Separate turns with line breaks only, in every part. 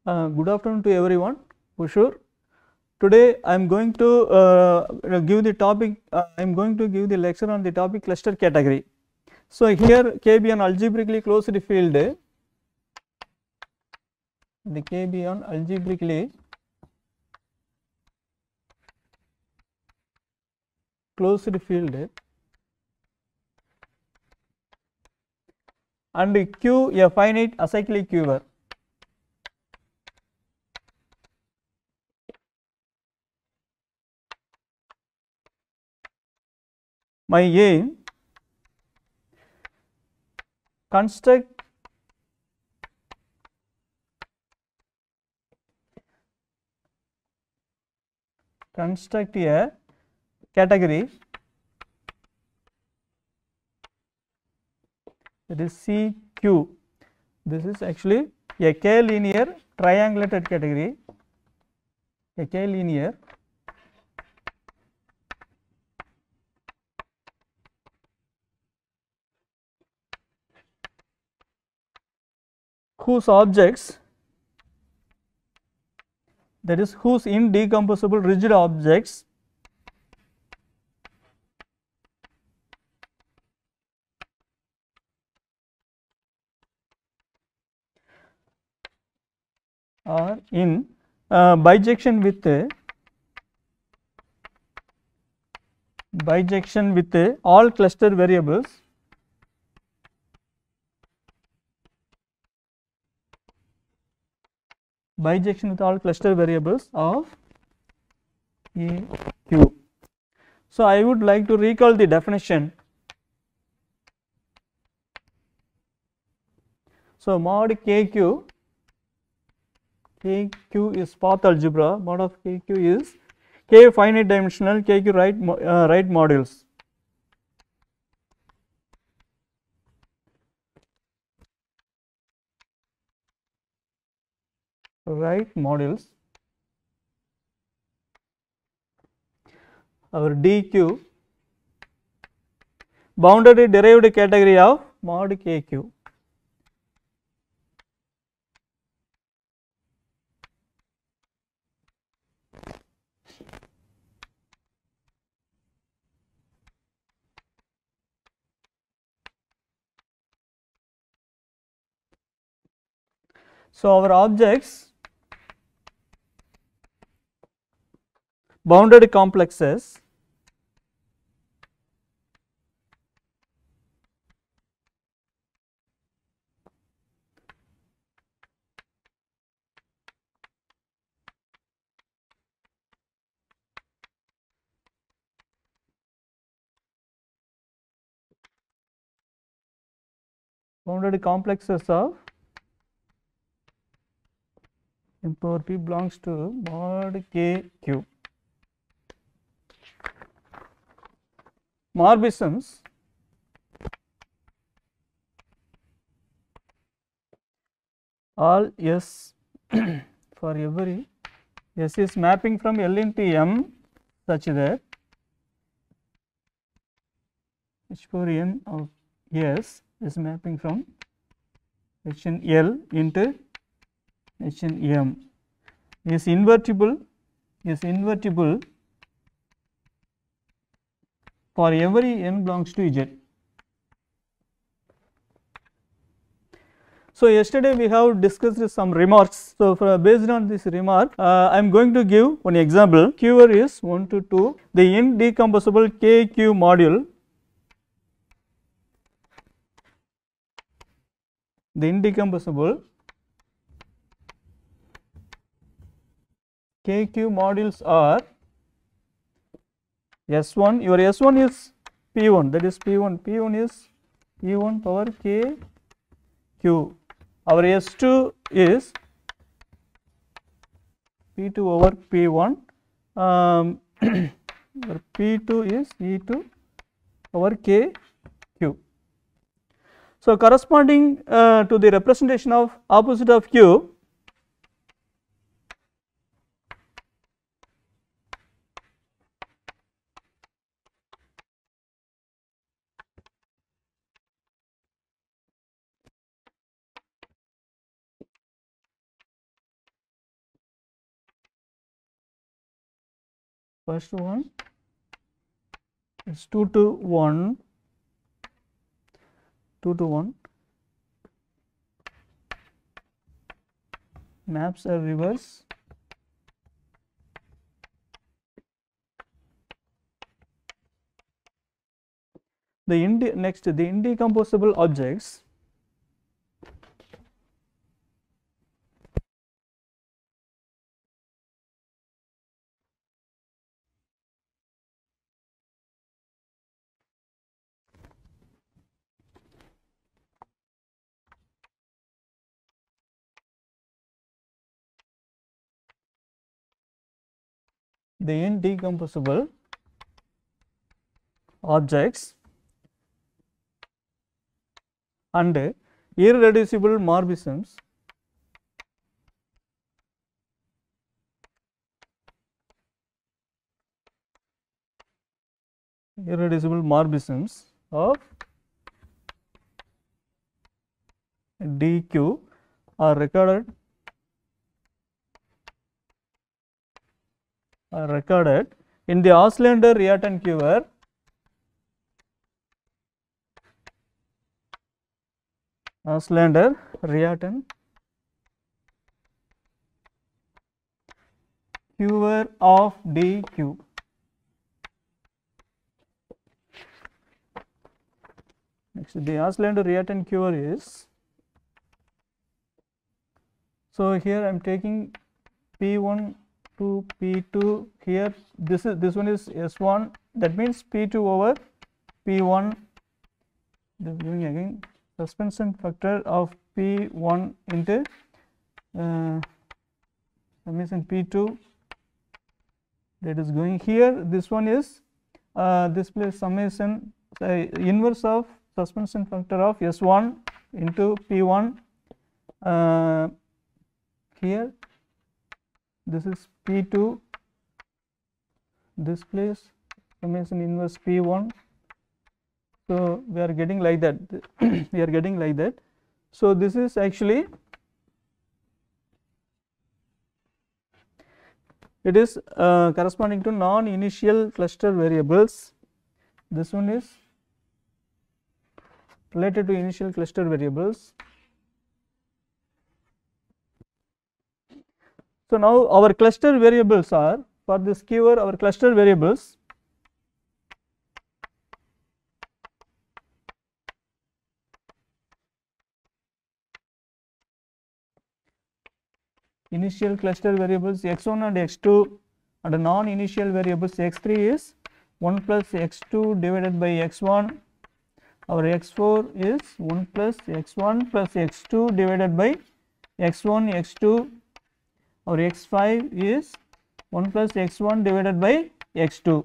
Good afternoon to everyone. For sure, today I am going to give the topic. I am going to give the lecture on the topic cluster category. So here K be an algebraically closed field. The K be an algebraically closed field, and Q a finite acyclic quiver. My aim, construct a category, that is CQ. This is actually a K linear triangulated category, a K linear whose objects, that is whose indecomposable rigid objects are in bijection with all cluster variables of A Q. So I would like to recall the definition. So mod KQ is path algebra. Mod of KQ is K finite dimensional KQ right modules. Our DQ boundary derived category of mod KQ. So our objects, bounded complexes, of n power p belongs to mod KQ. Morbisms all S for every S is mapping from L into M such that H power n of S is mapping from H in L into H in M is invertible for every n belongs to Z. So yesterday we have discussed some remarks. So based on this remark, I am going to give one example. Quiver is 1 to 2. The indecomposable KQ module, the indecomposable KQ modules are S1. Your S1 is P1, that is P1. P1 is P1 power KQ. Our S2 is P2 over P1. P2 is E2 over KQ. So corresponding to the representation of opposite of Q, First one is 2 to 1, 2 to 1 maps are reverse. Next, the indecomposable objects. The indecomposable objects and irreducible morphisms of dq are recorded in the Auslander-Riordan-Keever of dq. Next, the Auslander-Riordan-Keever is, so here I am taking P1 to P2, here this one is S1, that means P2 over P1, doing again suspension factor of P1 into summation P2, that is going here. This one is this place summation inverse of suspension factor of S1 into P1, here this is P2, this place summation inverse P1. So we are getting like that. We are getting like that. So this is actually, it is corresponding to non-initial cluster variables. This one is related to initial cluster variables. So now our cluster variables are, for this keyword, our cluster variables initial cluster variables x1 and x2, and non-initial variables x3 is 1 plus x2 divided by x1, our x4 is 1 plus x1 plus x2 divided by x1 x2, our x5 is 1 plus x1 divided by x2.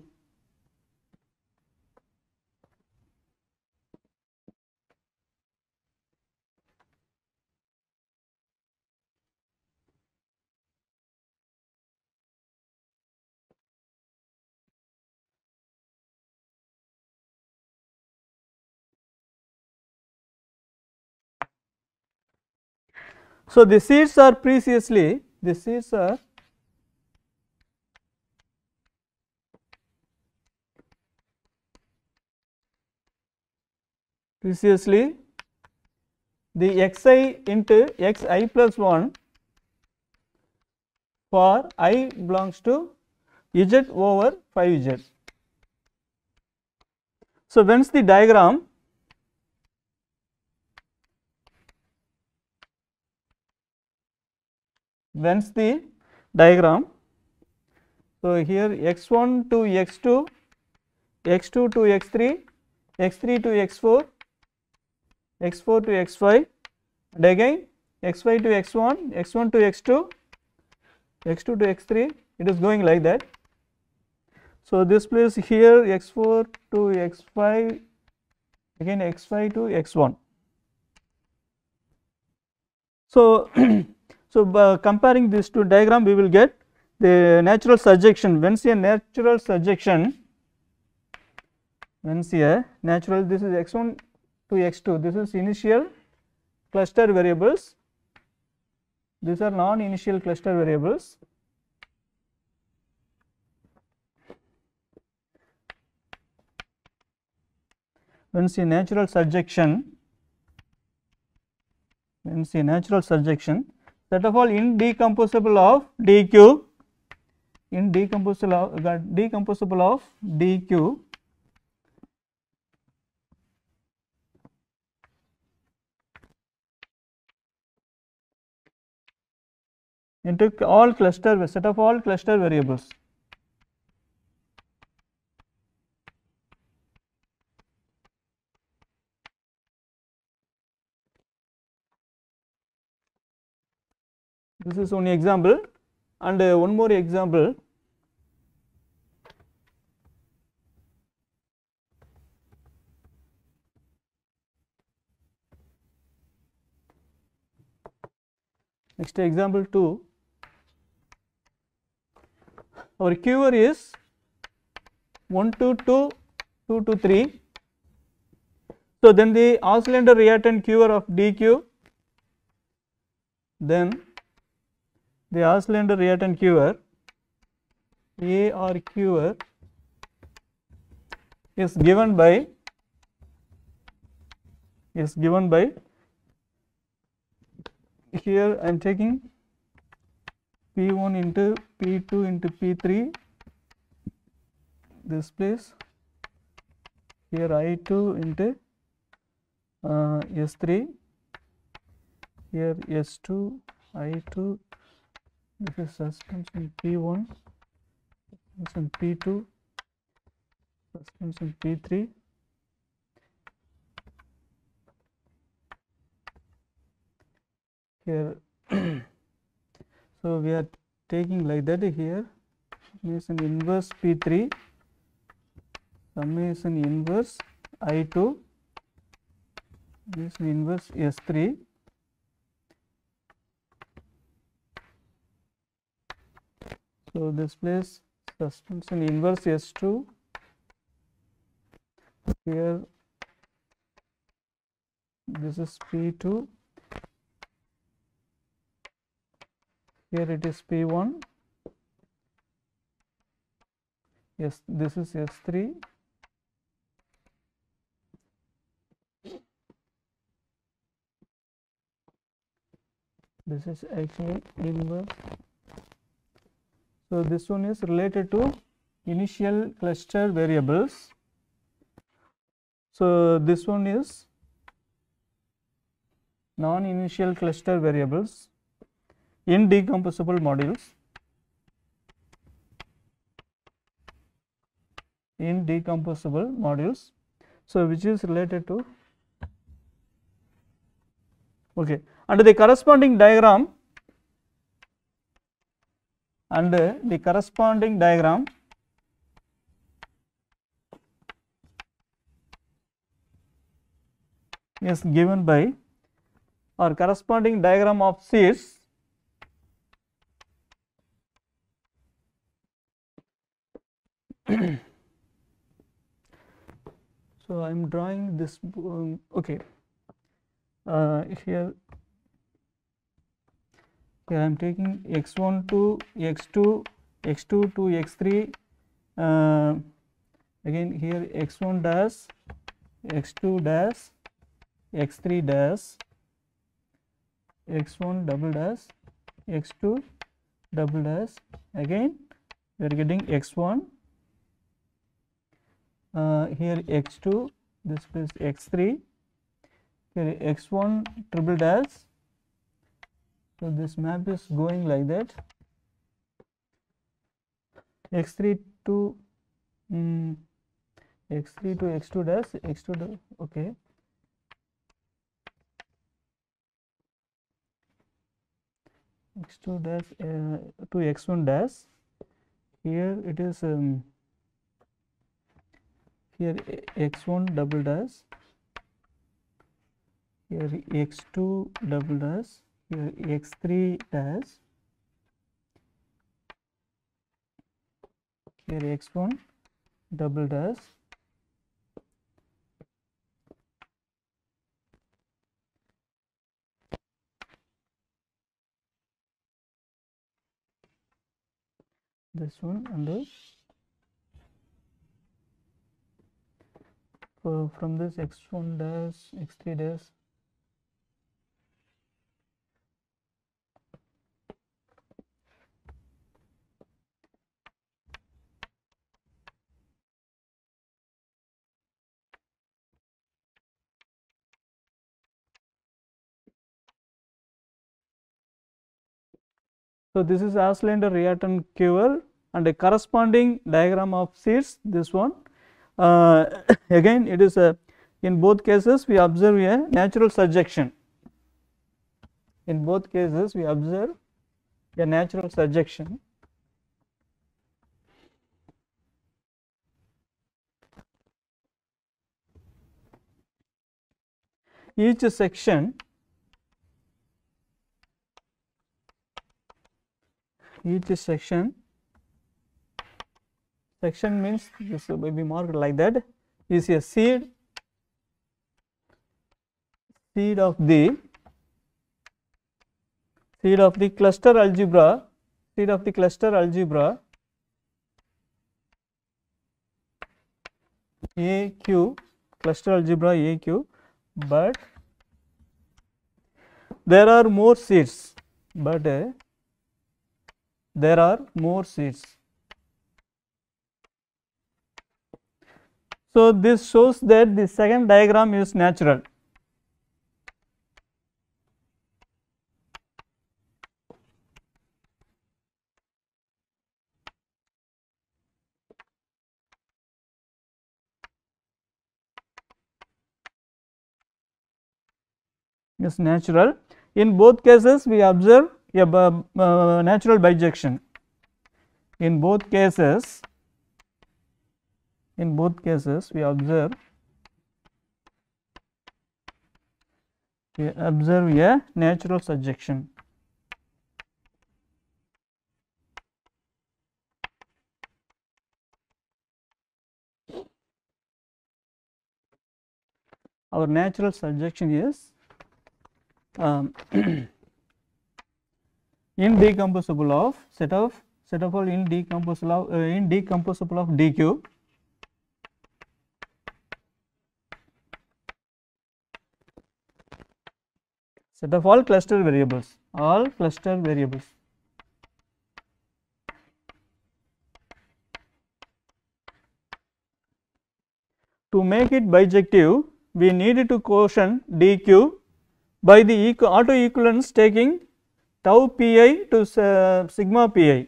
So the seeds are previously, the seeds are previously the xi into xi plus 1 for I belongs to z over 5z. So whence the diagram, so here x1 to x2, x2 to x3, x3 to x4, x4 to x5, and again x5 to x1, x1 to x2, x2 to x3, it is going like that. So this place here x4 to x5, again x5 to x1. So so comparing these two diagram, we will get the natural surjection. Whence a natural surjection, this is x1 to x2, this is initial cluster variables, these are non-initial cluster variables. when see natural surjection, set of all indecomposable of dq, decomposable of dq into all cluster, set of all cluster variables. This is one example, and one more example. Next example 2. Our quiver is 1 to 2, 2 to 3. So then the oscillator reactant quiver of dq, then the oscillator reactant quiver A or quiver is given by here I am taking P1 into P2 into P3, this place, here I2 into S3, here S2, I2, this is suspension P1, suspension P2, suspension P3, here so we are taking like that. Here summation inverse P3, summation inverse I2, summation inverse S3, so this place suspension inverse S2, here this is P2, here it is P1, yes, this is S3, this is actually inverse. So this one is related to initial cluster variables. So this one is non-initial cluster variables in decomposable modules, so which is related to, okay, and the corresponding diagram, is given by, or corresponding diagram of seeds so I am drawing this, okay, here I am taking x1 to x2, x2 to x3, again here x1 dash, x2 dash, x3 dash, x1 double dash, x2 double dash, again we are getting x1, here x2, this is x3, here x1 triple dash. So this map is going like that, x3 to x3 to x2 dash, x2 dash, okay, x2 dash to x1 dash, here it is here x1 double dash, here x2 double dash, here x3 dash, here x1 double dash, this one, and this, from this x1 dash x3 dash So this is oscillator reactant QL and a corresponding diagram of seeds, this one. Again it is a, in both cases we observe a natural surjection. In both cases we observe a natural surjection. Each section section means this will be marked like that, is a seed of the cluster algebra, AQ, cluster algebra AQ, but there are more seeds, So this shows that the second diagram is natural. Is natural. In both cases we observe a natural bijection. In both cases we observe a natural surjection. Our natural surjection is indecomposable of set of all indecomposable of dq set of all cluster variables, To make it bijective, we need to quotient dq by the autoequivalence taking tau pi to sigma pi.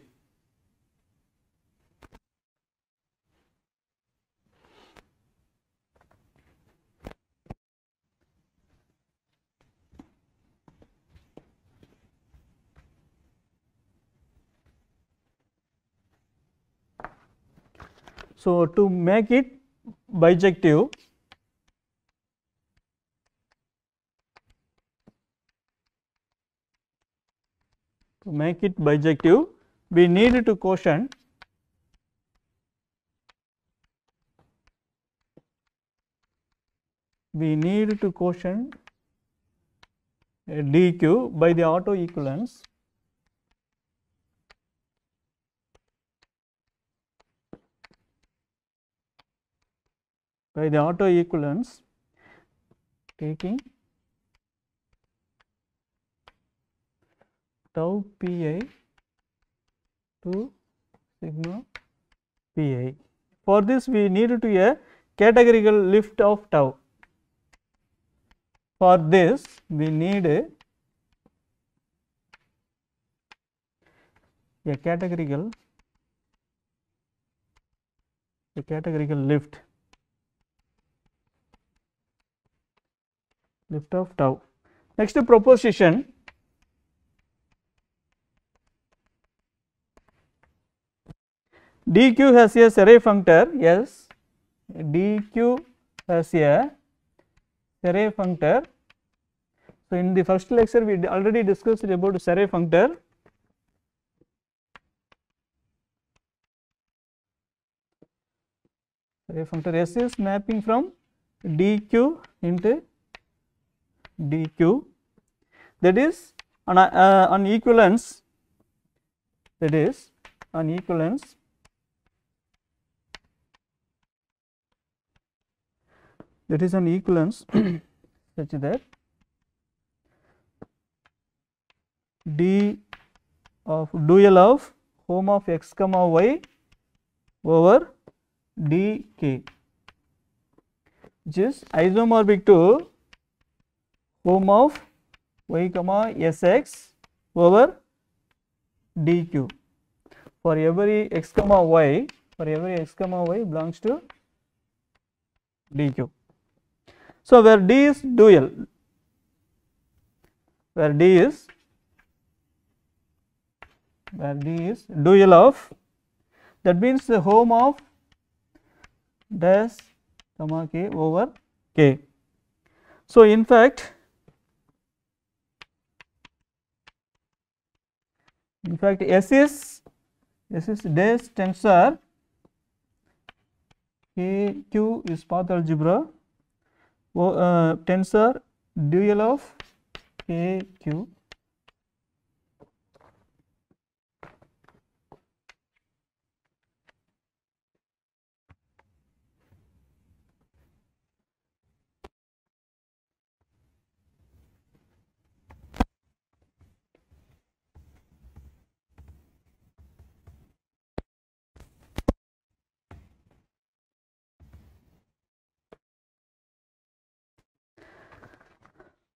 So to make it bijective, we need to quotient dq by the autoequivalence taking tau pi to sigma pi. For this we need to a categorical lift of tau. For this we need a categorical lift of tau. Next proposition, dq has a Serre functor, yes, dq has a Serre functor. So in the first lecture we already discussed about Serre functor. Serre functor S is mapping from dq into dq, that is on equivalence, that is an equivalence such that d of dual of hom of x comma y over dk, which is isomorphic to hom of y comma sx over dq for every x comma y, belongs to dq. So, where d is dual, dual of, that means the hom of dash comma k over k. So, in fact S is dash tensor, k q is path algebra, tensor dual of k q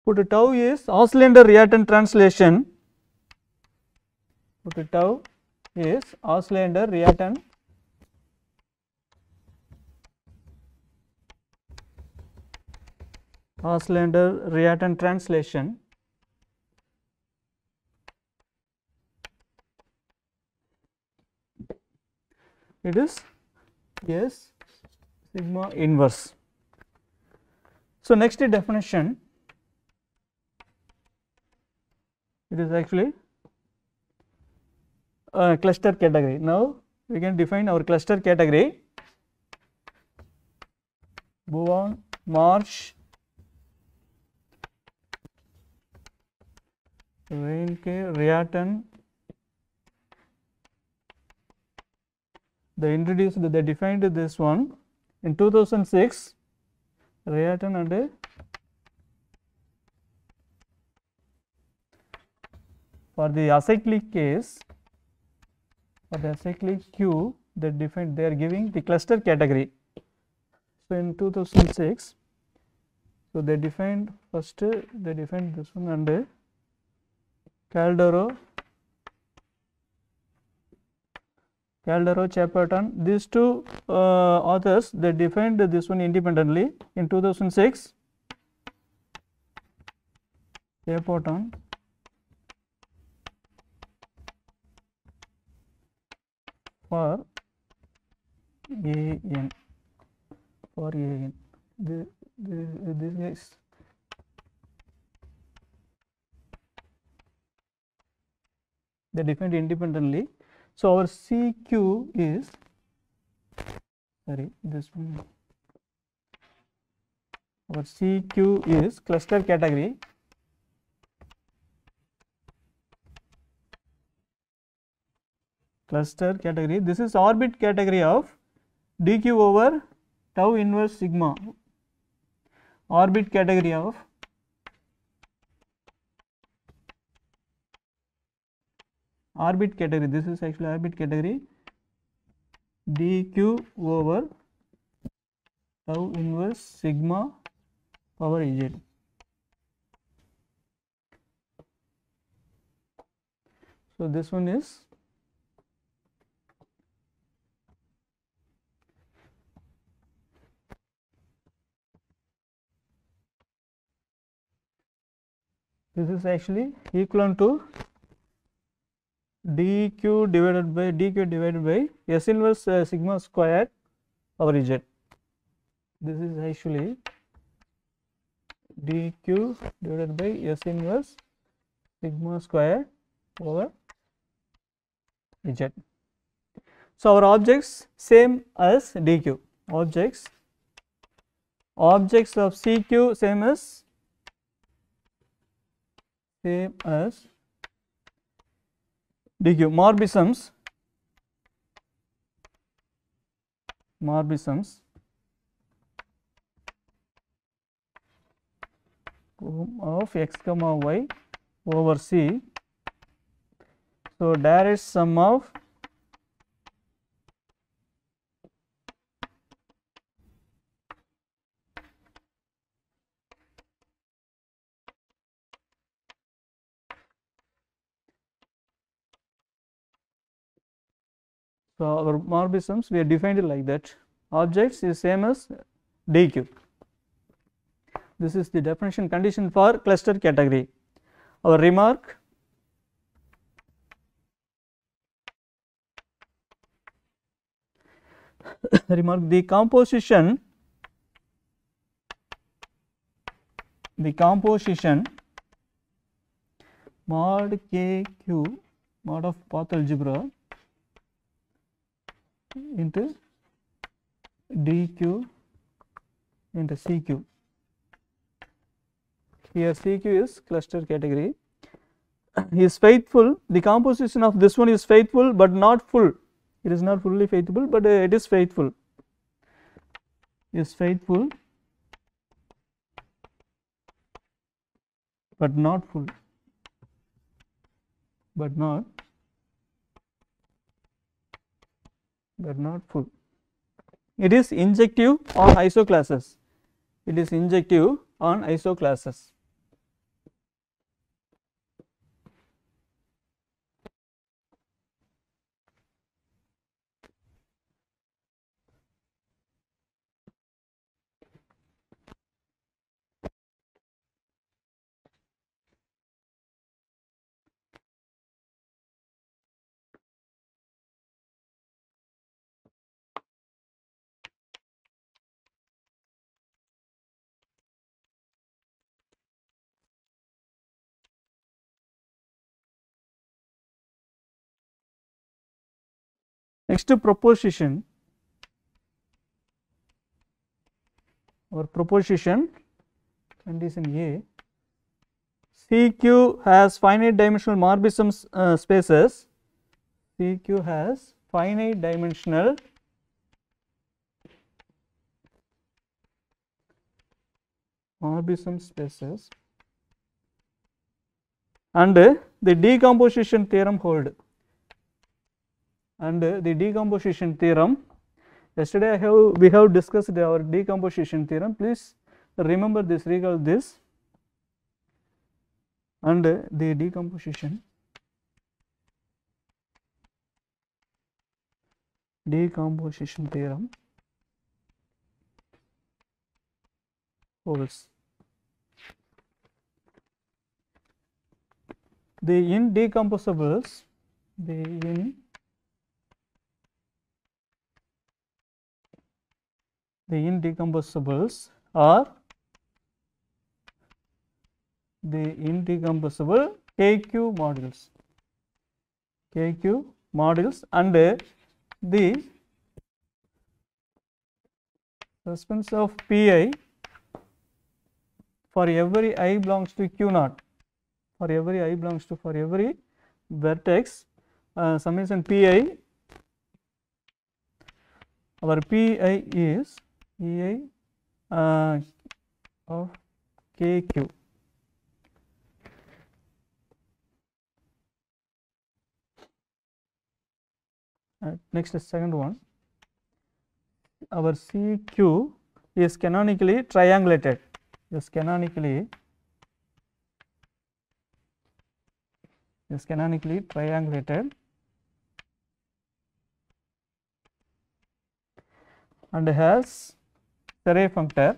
put tau is oscillator reactant translation, oscillator reactant translation. It is S sigma inverse. So, next definition, it is actually a cluster category. Now, we can define our cluster category. Bourne, Marsh, Reinke, Riordan, they defined this one in 2006. Riordan and for the acyclic case, for the acyclic Q, they are giving the cluster category. So, in 2006, so they defined this one and Caldero, Chaperton, these two authors, they defined this one independently in 2006. Chaperton, for AN, this is they defined independently. So, our CQ is this one, our CQ is cluster category, this is orbit category of dq over tau inverse sigma, orbit category of this is actually orbit category dq over tau inverse sigma power z. So, this one is actually equivalent to dq divided by S inverse sigma square over z. This is actually dq divided by S inverse sigma square over z. So, our objects same as dq, objects of CQ same as dq. Morbisms of x comma y over C. So direct sum of so our morphisms we have defined it like that. Objects is same as DQ. This is the definition condition for cluster category. Our remark, the composition mod KQ mod of path algebra into DQ into CQ. Here CQ is cluster category. Is faithful. The composition of this one is faithful but not full. It is not fully faithful, but it is faithful. Is faithful but not full. But not full. It is injective on isoclasses. It is injective on isoclasses. Next proposition, our proposition condition A, CQ has finite dimensional morphism spaces. CQ has finite dimensional morphism spaces and the decomposition theorem hold. And the decomposition theorem, yesterday we have discussed our decomposition theorem. Please remember this, recall this. And the decomposition theorem holds. The indecomposables, are the indecomposable KQ modules and the suspense of Pi for every I belongs to Q naught, for every vertex summation Pi, our Pi is Ei of KQ. Next is second one, our CQ is canonically triangulated, and has Serre functor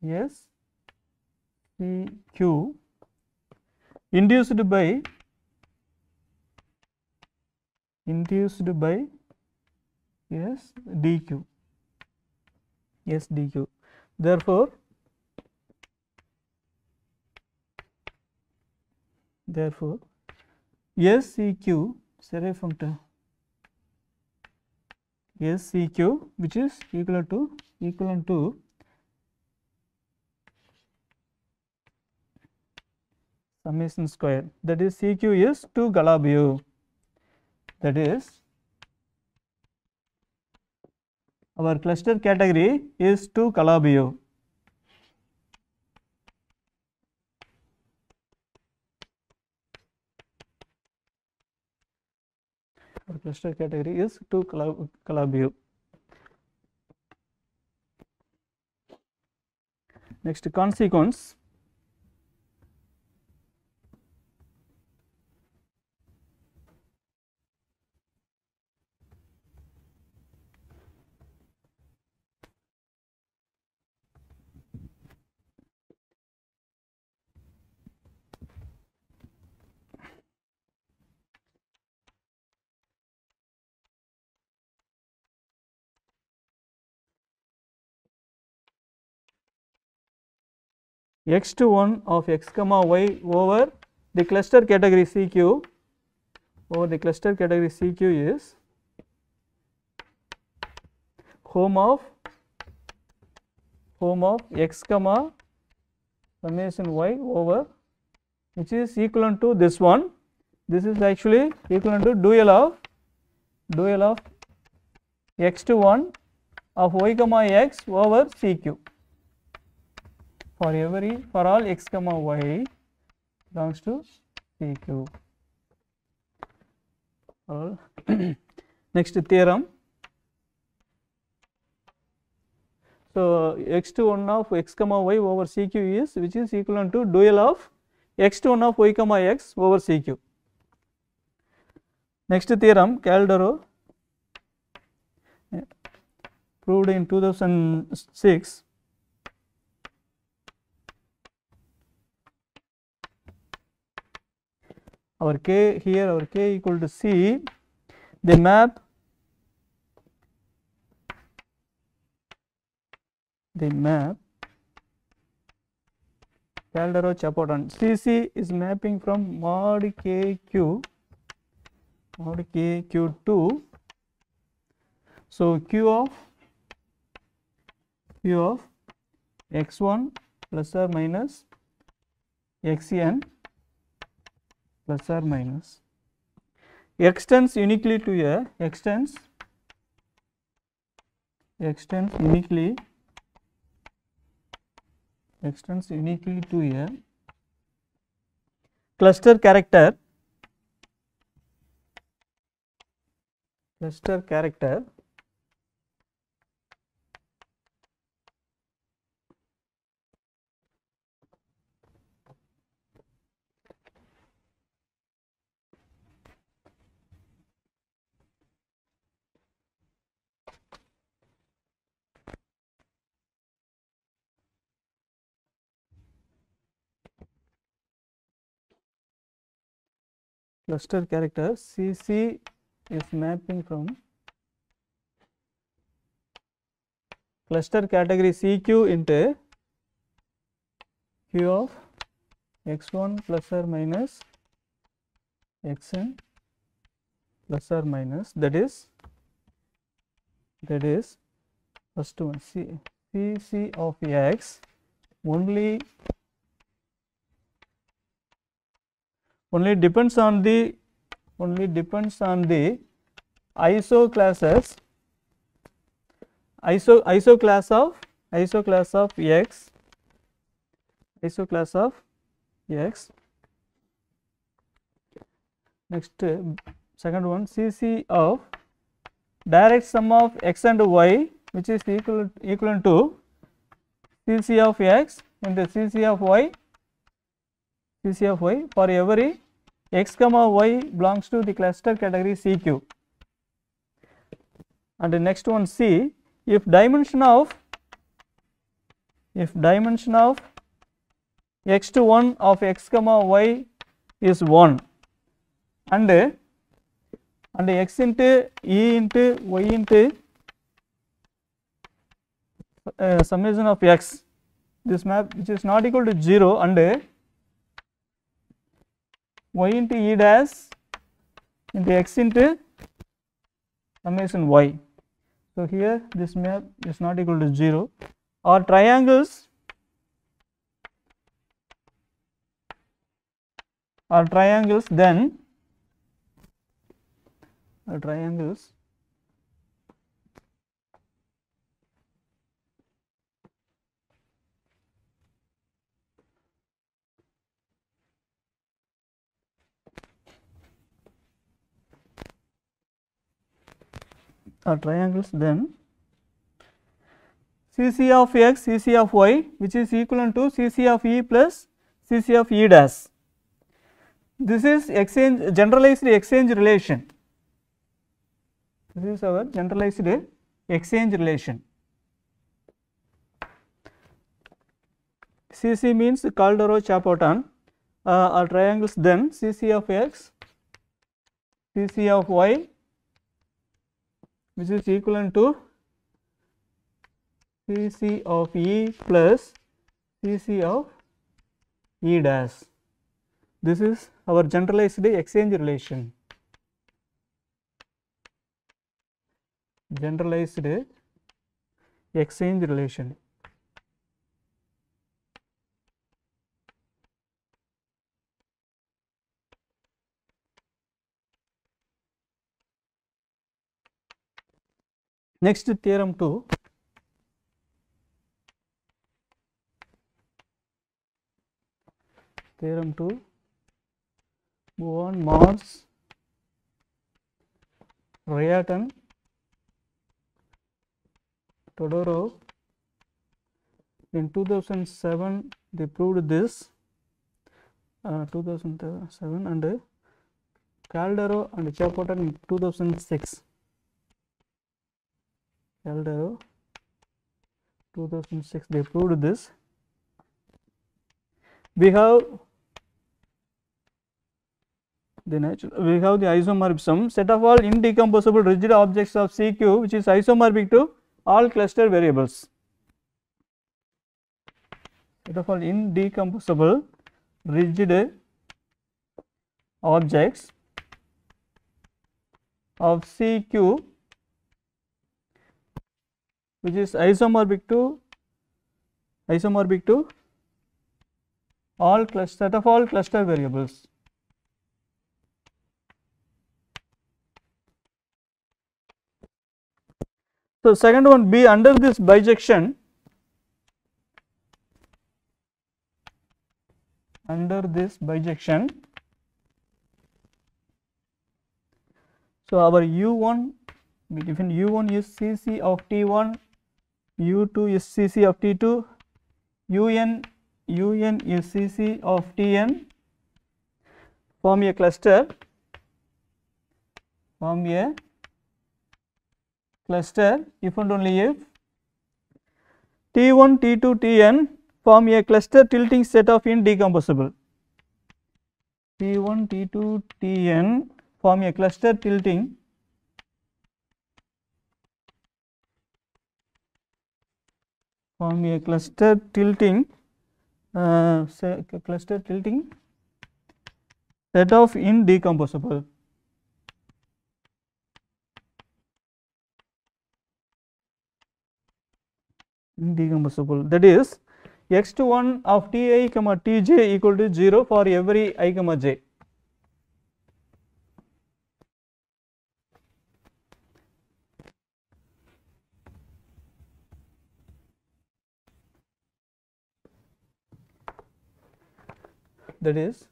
yes CQ induced by yes DQ. Therefore SCQ Serre functor SCQ, which is equivalent to summation square, that is CQ is 2 Galabio, that is our cluster category is 2 Calabi-Yau. Our cluster category is 2 Calabi-Yau. Next, consequence. X to 1 of x comma y over the cluster category CQ over the cluster category CQ is home of x comma summation y over, which is equivalent to this one. This is actually equivalent to dual of x to 1 of y comma x over CQ. For all x comma y belongs to CQ. Next theorem. So x to 1 of x comma y over CQ is, which is equivalent to dual of x to 1 of y comma x over CQ. Next theorem, Caldero proved in 2006. Our k here, our k equal to C, the map Caldero-Chapotan. CC is mapping from mod KQ to, so Q of x1 plus or minus xn plus or minus extends uniquely to a extends uniquely to a cluster character CC is mapping from cluster category CQ into Q of x1 plus or minus xn plus or minus, that is first one, CC of x only depends on the iso class of x. Next, second one, CC of direct sum of x and y, which is equivalent to CC of x into CC of y for every x comma y belongs to the cluster category CQ. And the next one, C, if dimension of x to 1 of x comma y is 1 and x into e into y into summation of x, this map which is not equal to 0, and y into e dash into x into summation y. So here this map is not equal to 0. Or triangles then are triangles, then CC of x, CC of y, which is equivalent to CC of E plus CC of E dash. This is exchange, generalized exchange relation. This is our generalized exchange relation. CC means Caldero-Chapottan are triangles, then CC of x, CC of y, which is equivalent to CC of E plus CC of E dash. This is our generalized exchange relation. Generalized exchange relation. Next, theorem 2. Theorem 2, move on. Morse, Rayatan, Todorov. In 2007 they proved this, 2007, and Caldero and Chapottan in 2006. Caldero 2006 they proved this. We have the isomorphism, set of all indecomposable rigid objects of CQ which is isomorphic to all cluster variables. Set of all indecomposable rigid objects of CQ which is isomorphic to all set of all cluster variables. So, second one, be under this bijection, so our U1, we define U1 is CC of T1, U2 is CC of T2, UN is CC of Tn, form a cluster, if and only if T1, T2, Tn form a cluster tilting set of indecomposable. T1, T2, Tn form a cluster tilting set of indecomposable. That is x1 of Ti, Tj equal to 0 for every I, j. That is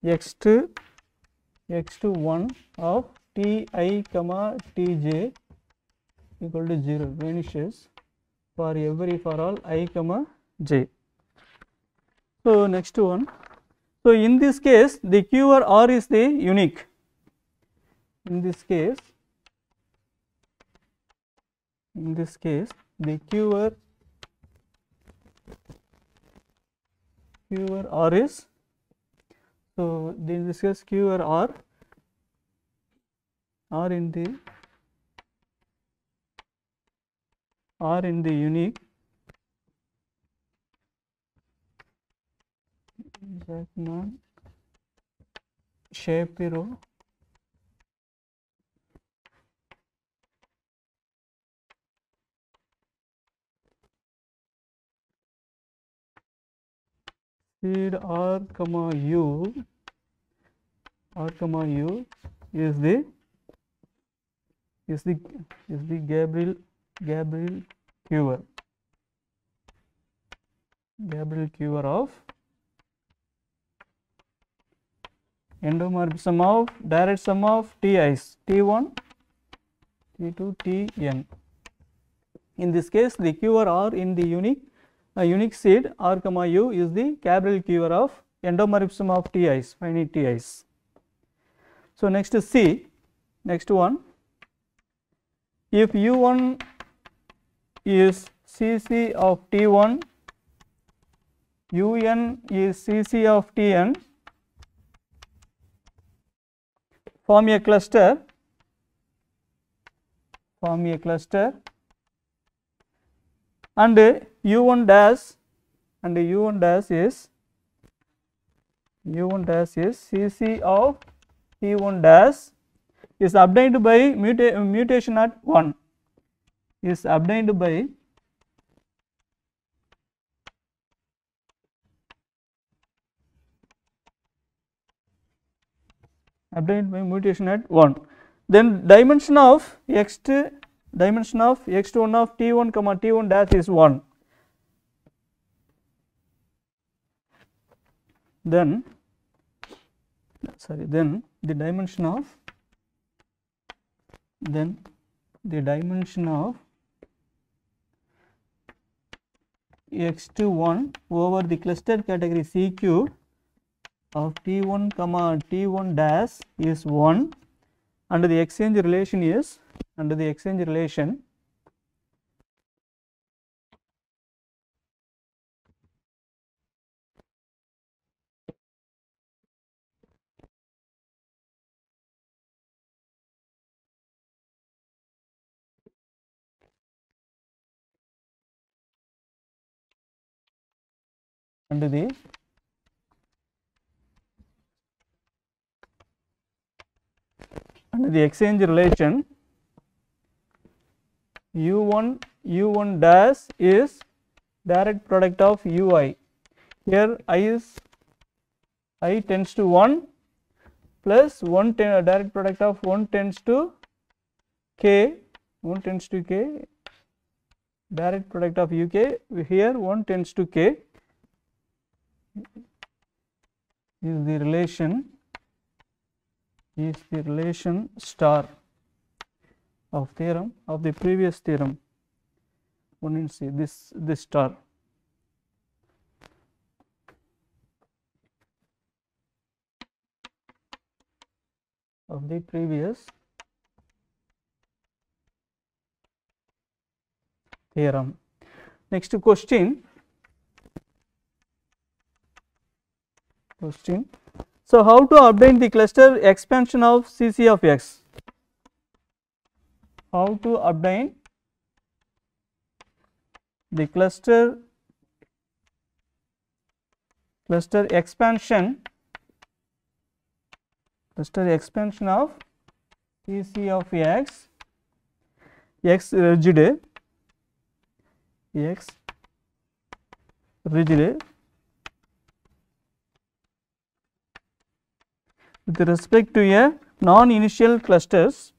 x1 of Ti, Tj equal to 0 vanishes for all I, j. So, next one. So, in this case the Q or R is the unique. In this case the Q or R is, so in this case Q or R are in the unique Zachman Shapiro seed R, U is the Gabriel Q of endomorphism of direct sum of Ti's T1 T2 Tn. In this case, the q or r in the unique seed r comma u is the Cabral q of endomorphism of Ti's, finite Ti's. So next is C, next one. If u1 is Cc of T1, un is Cc of Tn, form a cluster, and u1 dash is Cc of T1 dash is obtained by mutation at 1, is obtained by mutation at 1. Then dimension of x1 of T1 comma T1 dash is 1. Then the dimension of x21 over the cluster category CQ of T1 comma T1 dash is 1, and the exchange relation is under the exchange relation u1 dash is direct product of ui. Here I tends to 1 plus 1 direct product of 1 tends to k, direct product of uk, here 1 tends to k is the relation star of theorem of the previous theorem. One in C, this star. Of the previous theorem. Next question. So how to obtain the cluster expansion of Cc of x? How to obtain the cluster expansion of Cc of x rigid with respect to a non-initial clusters,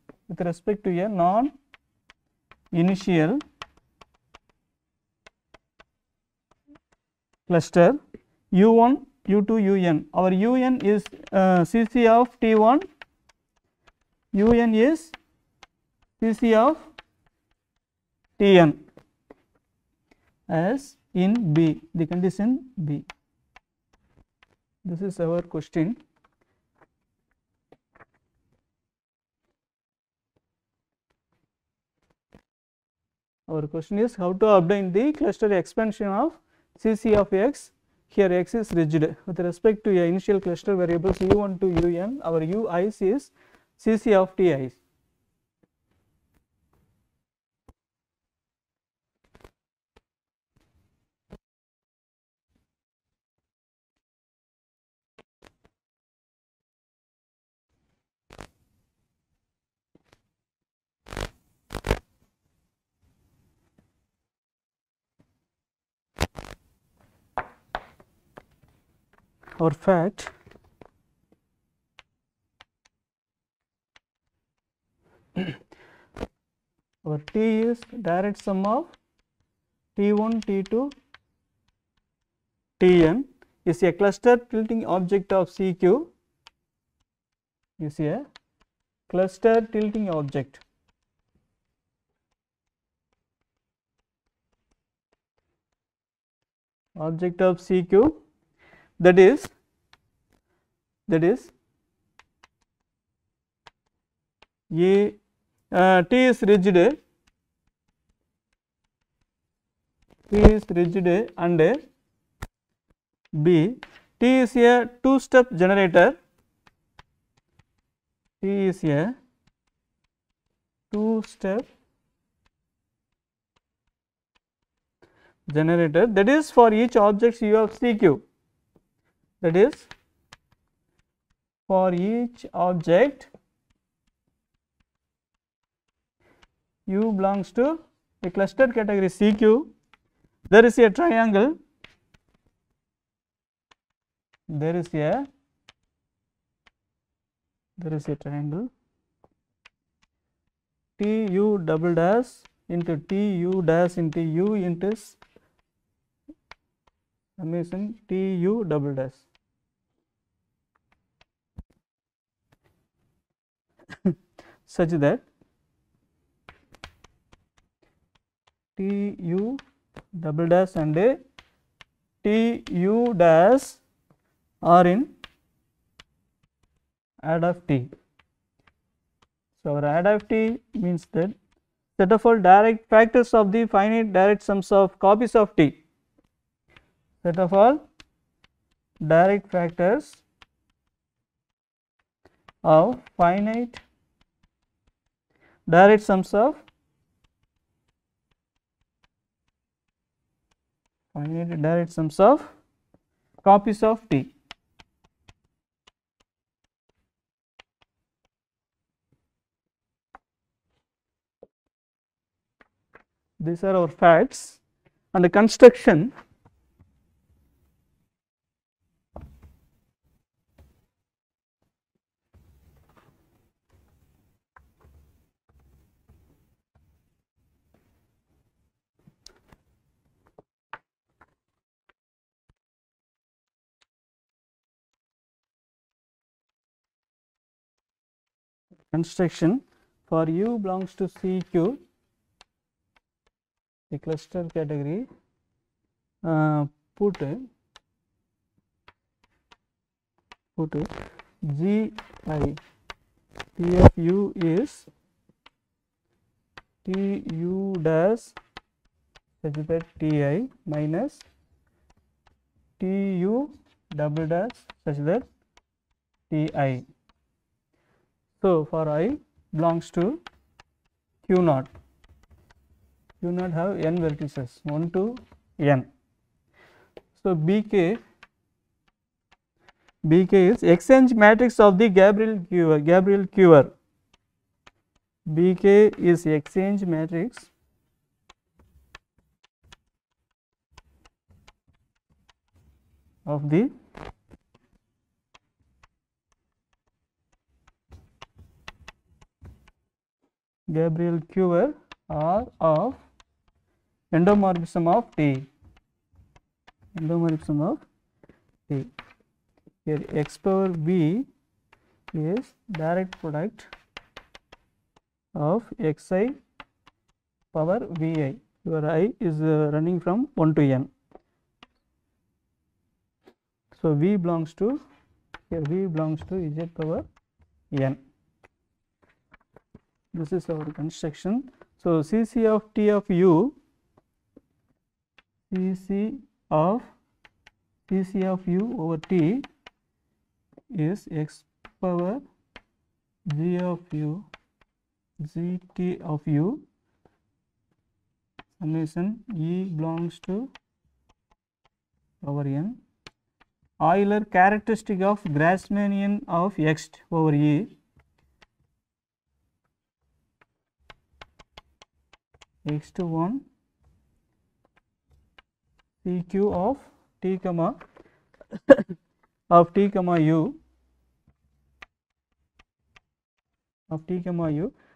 cluster u1, u2, un. Our un is Cc of T1, un is Cc of Tn as in B, the condition B. This is our question. Our question is how to obtain the cluster expansion of Cc of x. Here x is rigid with respect to a initial cluster variables u1 to un. Our ui's is Cc of Ti's. Our fact our T is direct sum of T1, T2, Tn is a cluster tilting object of CQ, is a cluster tilting object object of CQ, that is A, T is rigid, and B, T is a two-step generator, T is a two-step generator, that is for each object U of CQ, that is for each object U belongs to a cluster category CQ, there is a triangle, TU double dash into TU dash into U into summation TU double dash. Such that TU double dash and TU dash are in add of T. So, our add of T means that set of all direct factors of the finite direct sums of copies of T, set of all direct factors of finite direct sums of copies of T. These are our facts, and the construction for U belongs to CQ, a cluster category, put Gi P of U is TU dash such that Ti minus TU double dash such that Ti. So, for I belongs to Q naught have n vertices 1 to n. So, Bk is exchange matrix of the Gabriel Quever. Bk is exchange matrix of the Gabriel Quever or of endomorphism of T. Here x power v is direct product of xi power vi. Your I is running from 1 to n. So, v belongs to z power n. This is our construction. So, Cc of T of U, Cc of U over T is x power g of U, gt of U, summation E belongs to power n, Euler characteristic of Grassmannian of x over E, x to 1 CQ of T comma U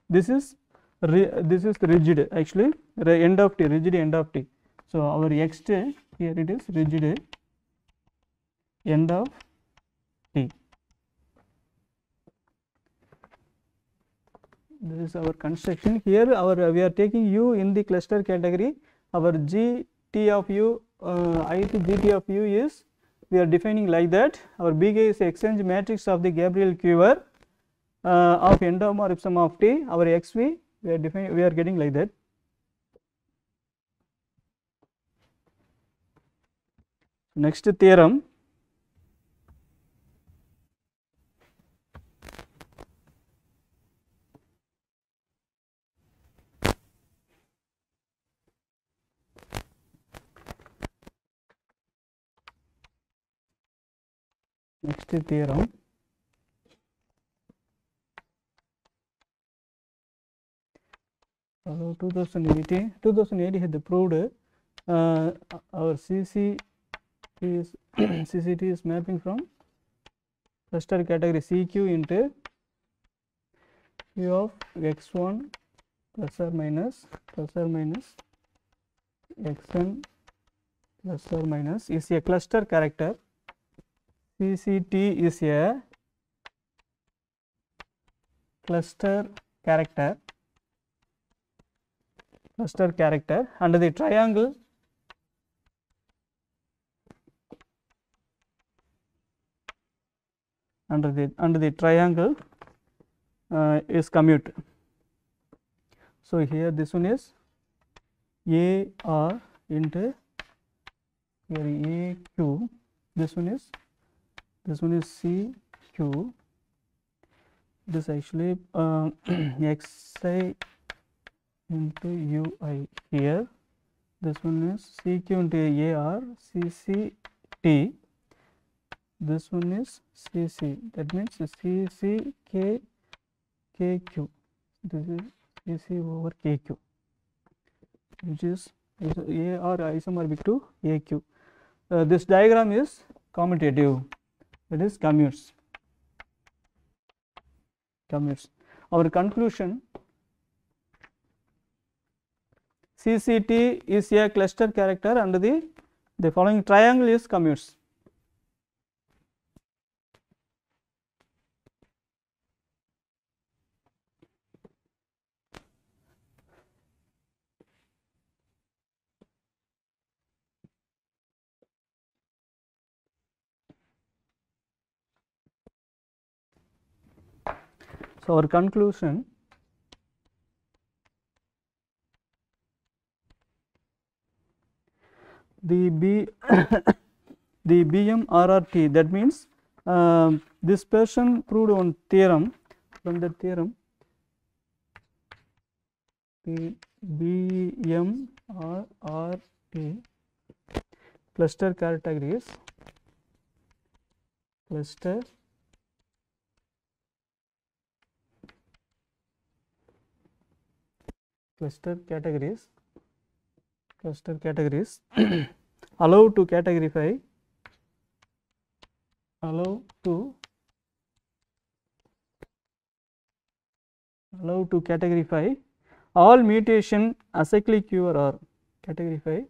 this is rigid, actually end of T, rigid end of T. So, our x here it is rigid end of T. This is our construction. Here we are taking U in the cluster category, our G T of U ith GT of U is, we are defining like that. Our Bk is the exchange matrix of the Gabriel Quiver of endomorphism of T. Our Xv we are getting like that. Next theorem. Next theorem. So 2080 had proved our CCT is mapping from cluster category CQ into Q of x1 plus or minus xn plus or minus is a cluster character. CCT is a cluster character under the triangle is commute. So here this one is AR into here AQ, this one is CQ, this actually XI into UI here, this one is CQ into AR, CCT, this one is CC, that means CC KQ, this is CC over KQ, which is AR isomorphic to AQ. This diagram is commutative, that is commutes. Our conclusion: CCT is a cluster character under the following triangle is commutes. So our conclusion: the BM-RRT, that means this person proved one theorem. From that theorem, the BM-RRT cluster categories allow to categorify all mutation acyclic Q or R. Categorify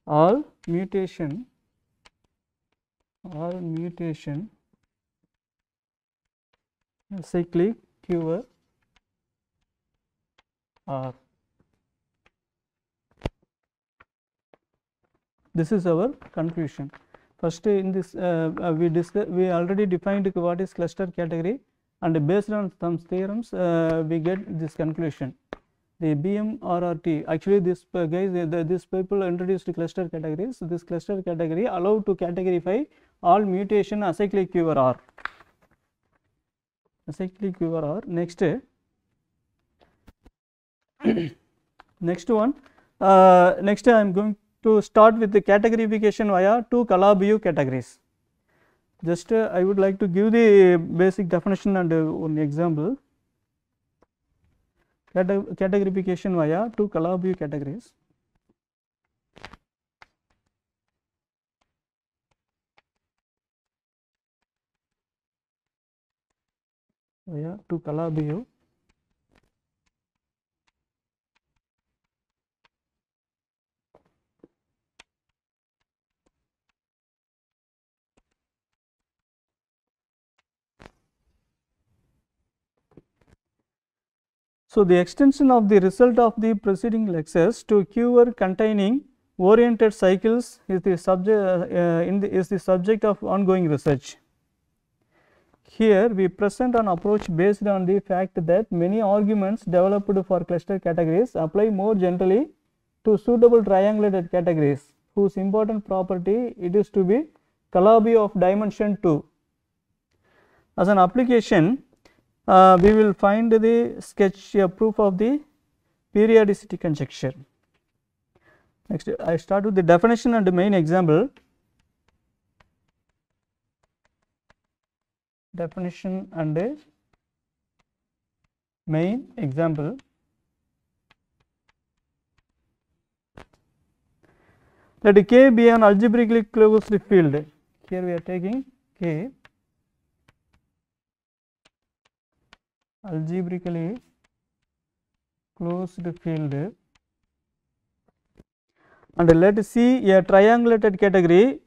all mutation acyclic Q or R. This is our conclusion. First, in this we already defined what is cluster category, and based on some theorems we get this conclusion. The BM-RRT, actually this these people introduced cluster categories. This cluster category allow to categorify all mutation acyclic Q or R. Next one. Next I am going to start with the categorification via two Calabi-Yau categories. Just I would like to give the basic definition and one example. Categorification via two Calabi-Yau categories. Via two Calabi-Yau. So the extension of the result of the preceding lectures to Q containing oriented cycles is the subject of ongoing research. Here we present an approach based on the fact that many arguments developed for cluster categories apply more generally to suitable triangulated categories whose important property it is to be Calabi of dimension 2. As an application, we will find the sketch proof of the periodicity conjecture. Next, I start with the definition and the main example. Definition and a main example. Let K be an algebraically closed field. Here we are taking K algebraically closed field, and let C a triangulated category.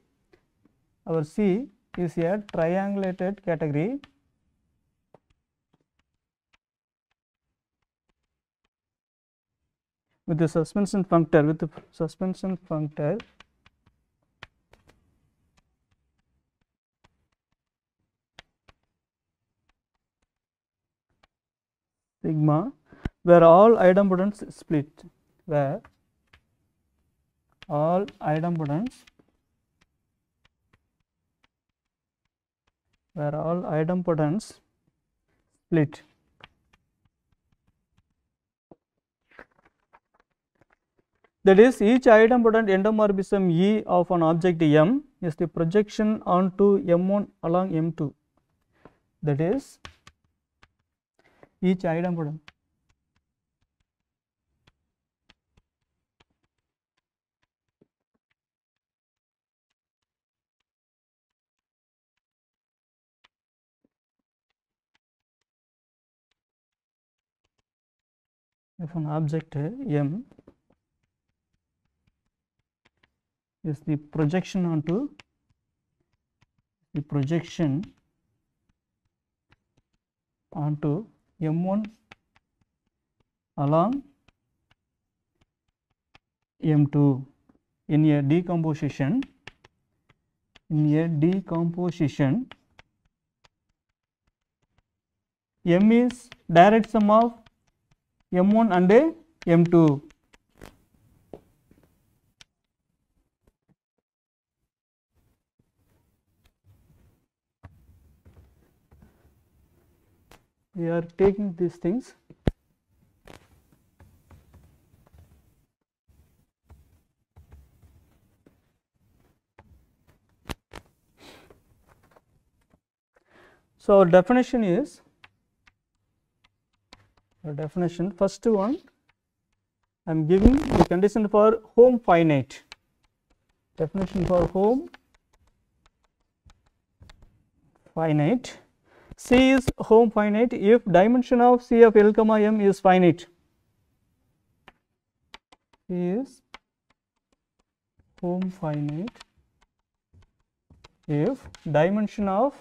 Our C is a triangulated category with the suspension functor sigma, where all idempotents split, where all idempotents split. That is, each idempotent endomorphism E of an object M is the projection onto M1 along M2. That is, each idempotent of an object M is the projection onto M1 along M2 in a decomposition. M is direct sum of M1 and M2. We are taking these things. So, our definition is, first one I am giving the condition for Hom finite. Definition for Hom finite. C is Hom finite if dimension of C of L comma M is finite. C is Hom finite if dimension of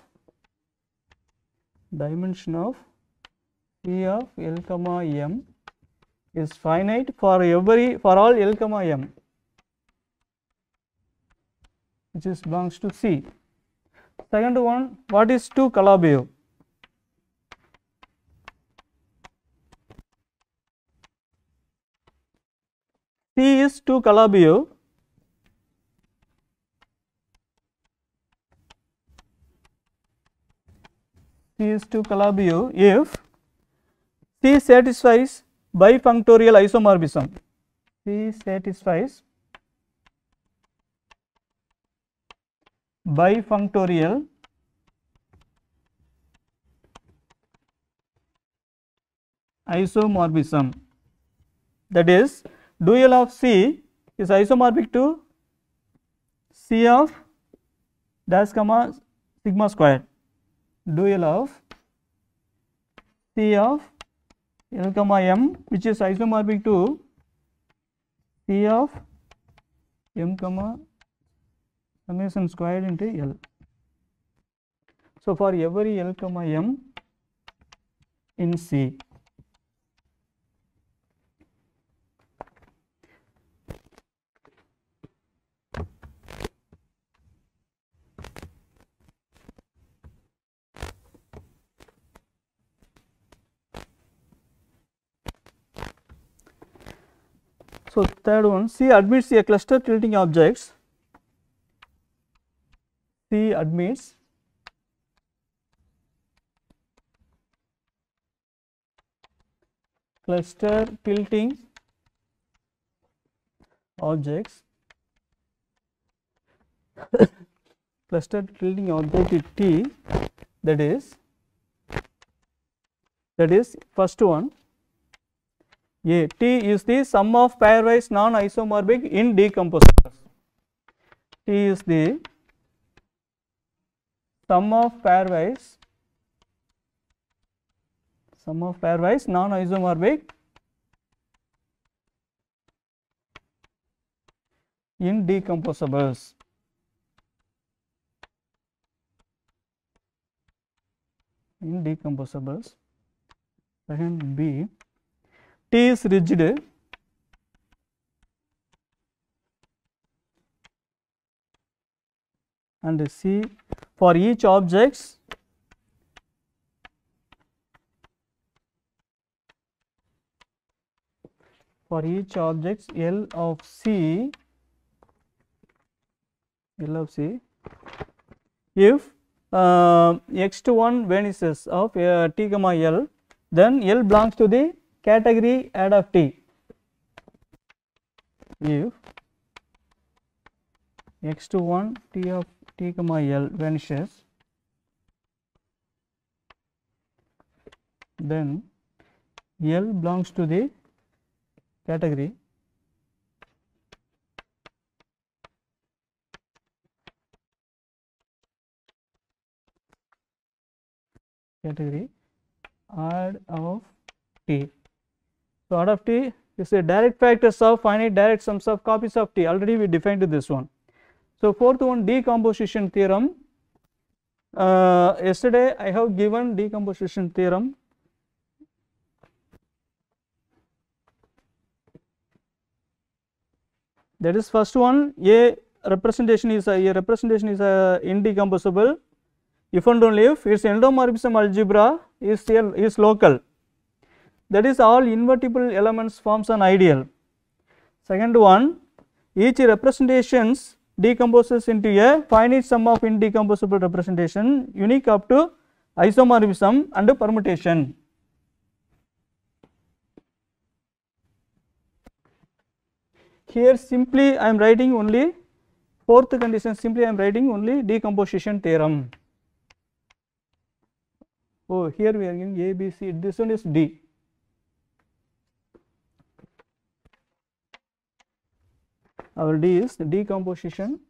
C of L comma M is finite for all L comma M which belongs to C. Second one, what is 2 Calabi? C is 2 Calabi if C satisfies bifunctorial isomorphism. C satisfies bifunctorial isomorphism. That is, dual of C is isomorphic to C of dash comma sigma square. Dual of C of L comma M which is isomorphic to C of M comma summation squared into L. So, for every L comma M in C, So third one, C admits a cluster tilting objects. C admits cluster tilting objects. Cluster tilting object T, that is first one. A, T is the sum of pairwise non-isomorphic indecomposables. T is the sum of pairwise non-isomorphic indecomposables. Second, B, T is rigid and C, for each objects L of C, if x1 vanishes of T comma L, then L belongs to the category add of T. If x1 T of T comma L vanishes, then L belongs to the category add of T. So add of T is a direct factors of finite direct sums of copies of T. Already we defined this one. So fourth one, decomposition theorem. Yesterday I have given decomposition theorem. That is first one, a representation is indecomposable if and only if its endomorphism algebra is local, that is all invertible elements forms an ideal. Second one, each representations decomposes into a finite sum of indecomposable representation unique up to isomorphism and permutation. Here simply I am writing only fourth condition, simply I am writing only decomposition theorem. Oh, here we are giving A, B, C, this one is D. Our D is decomposition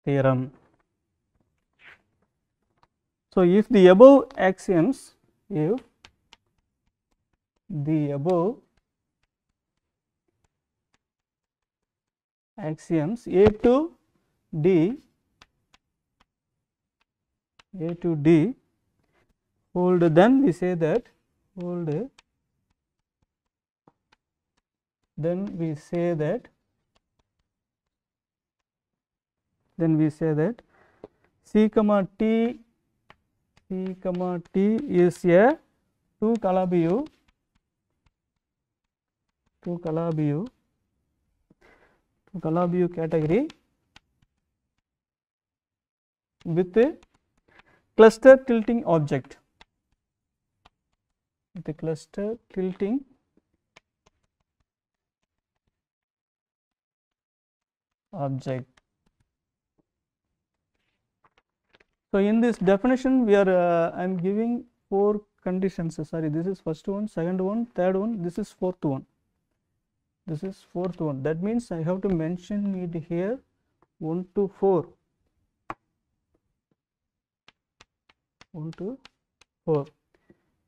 theorem. So if the above axioms, A to D hold, then we say that C comma T is a 2 Calabi-U category with a cluster tilting object. So in this definition we are I am giving 4 conditions. Sorry, this is first one, second one, third one, this is fourth one. That means I have to mention it here 1 to 4.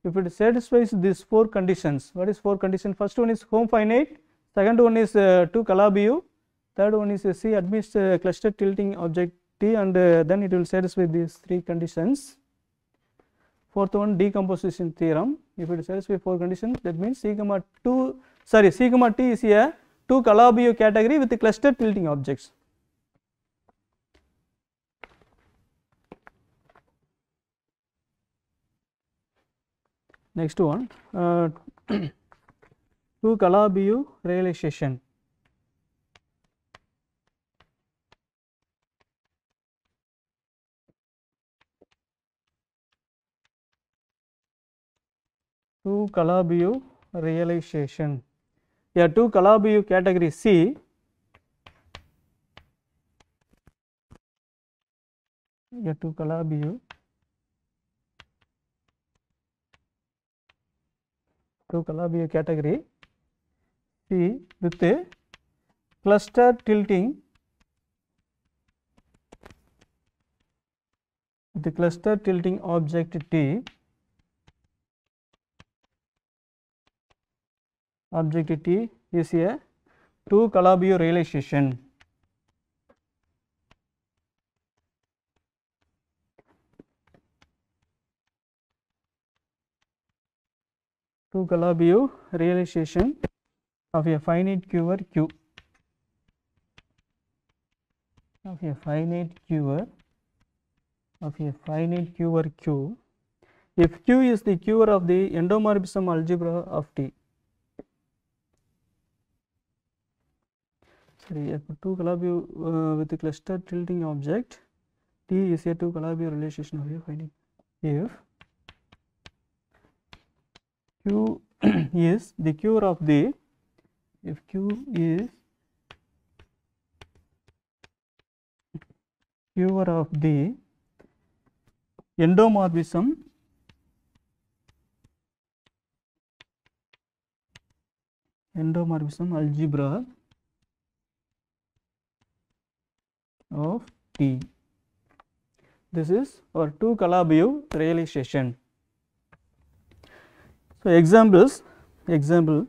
If it satisfies these 4 conditions, what is 4 conditions? First one is home finite, second one is 2 Calabi-U, third one is C admits cluster tilting object T, and then it will satisfy these 3 conditions. Fourth one, decomposition theorem. If it satisfies 4 conditions, that means C comma T is a 2 Calabi-U category with the cluster tilting objects. Next one, 2 Calabi realization. Two Calabi realization. Yeah, 2 Calabi category C. Yeah, 2 Calabi. 2 Calabi category C with a cluster tilting. The cluster tilting object T. Object T is a 2 Calabi realization. Two Calabi realization of a finite QR Q. Of a finite QR Q. If Q is the QR of the endomorphism algebra of T. Sorry, 2 Calabi with the cluster tilting object T is a 2 Calabi realization of a finite. If Q is the QR of the, if Q is QR of the endomorphism algebra of T. This is our 2 Calabi realization. So, examples, example,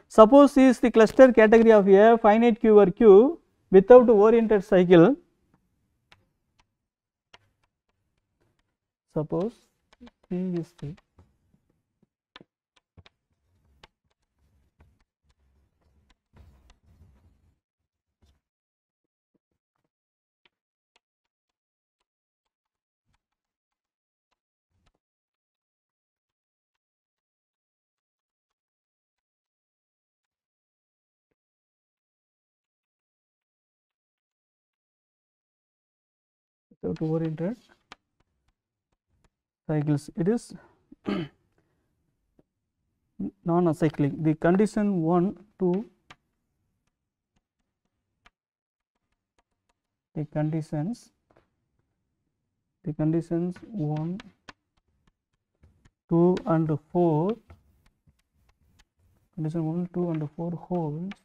suppose is the cluster category of a finite QR Q without oriented cycle. Suppose C is the without oriented cycles, it is non-acyclic. The condition 1, 2, the conditions 1, 2 and 4, condition 1, 2 and 4 holds,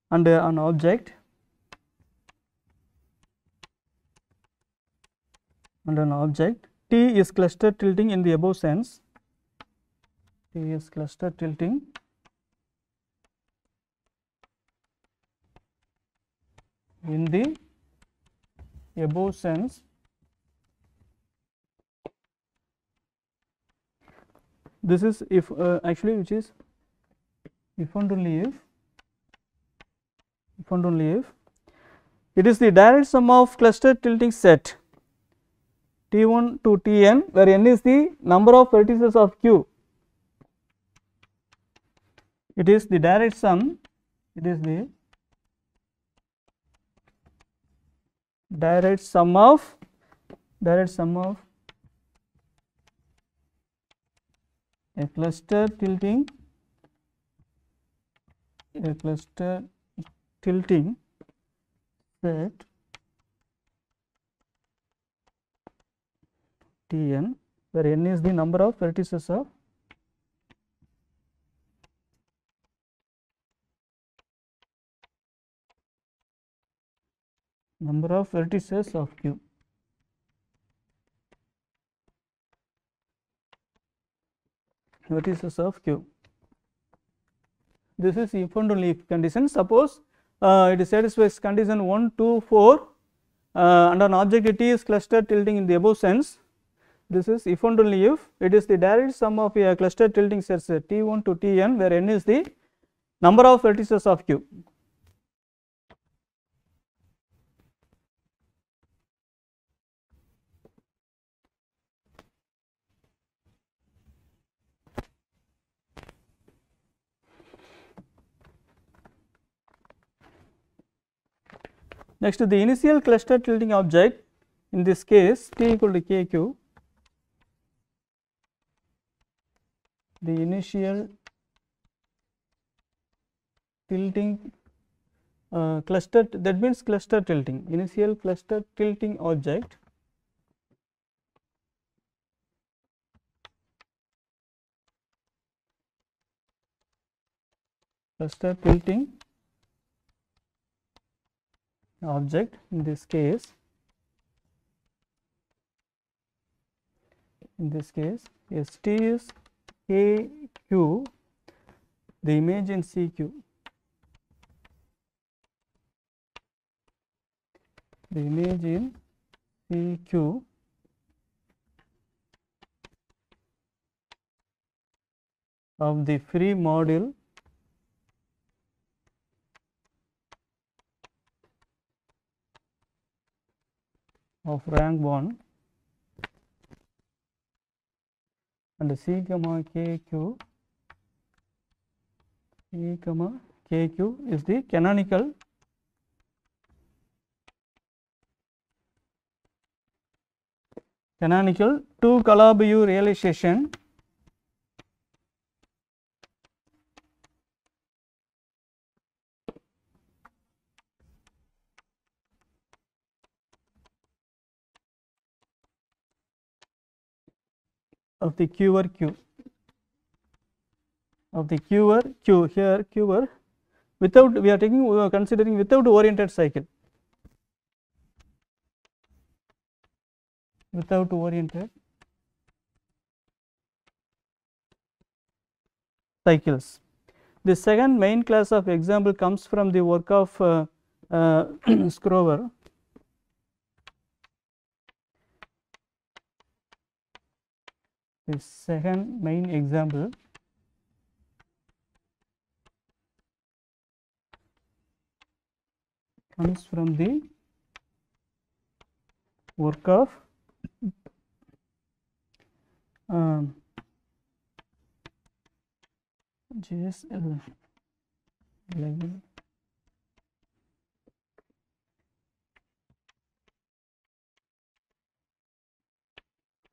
and an object T is cluster tilting in the above sense. T is cluster tilting in the above sense. This is if actually which is if and only if it is the direct sum of cluster tilting set T1 to Tn, where n is the number of vertices of Q. It is the direct sum, of a cluster tilting set Tn, where n is the number of vertices of Q. Vertices of Q. This is if and only if condition. Suppose it satisfies condition 1, 2, 4, and an object T is cluster tilting in the above sense. This is if and only if it is the direct sum of a cluster tilting sets T1 to Tn, where n is the number of vertices of Q. Next, the initial cluster tilting object, in this case T equal to Kq, the initial tilting cluster, that means cluster tilting, initial cluster tilting object cluster tilting object, in this case ST is KQ, the image in CQ, the image in CQ of the free module of rank 1 and C comma KQ, C comma KQ is the canonical two Calabi-U realization of the Qer Q, of the Qer Q, here Qer without, we are considering without oriented cycle, without oriented cycles. The second main class of example comes from the work of Scrover. The second main example comes from the work of JSL 11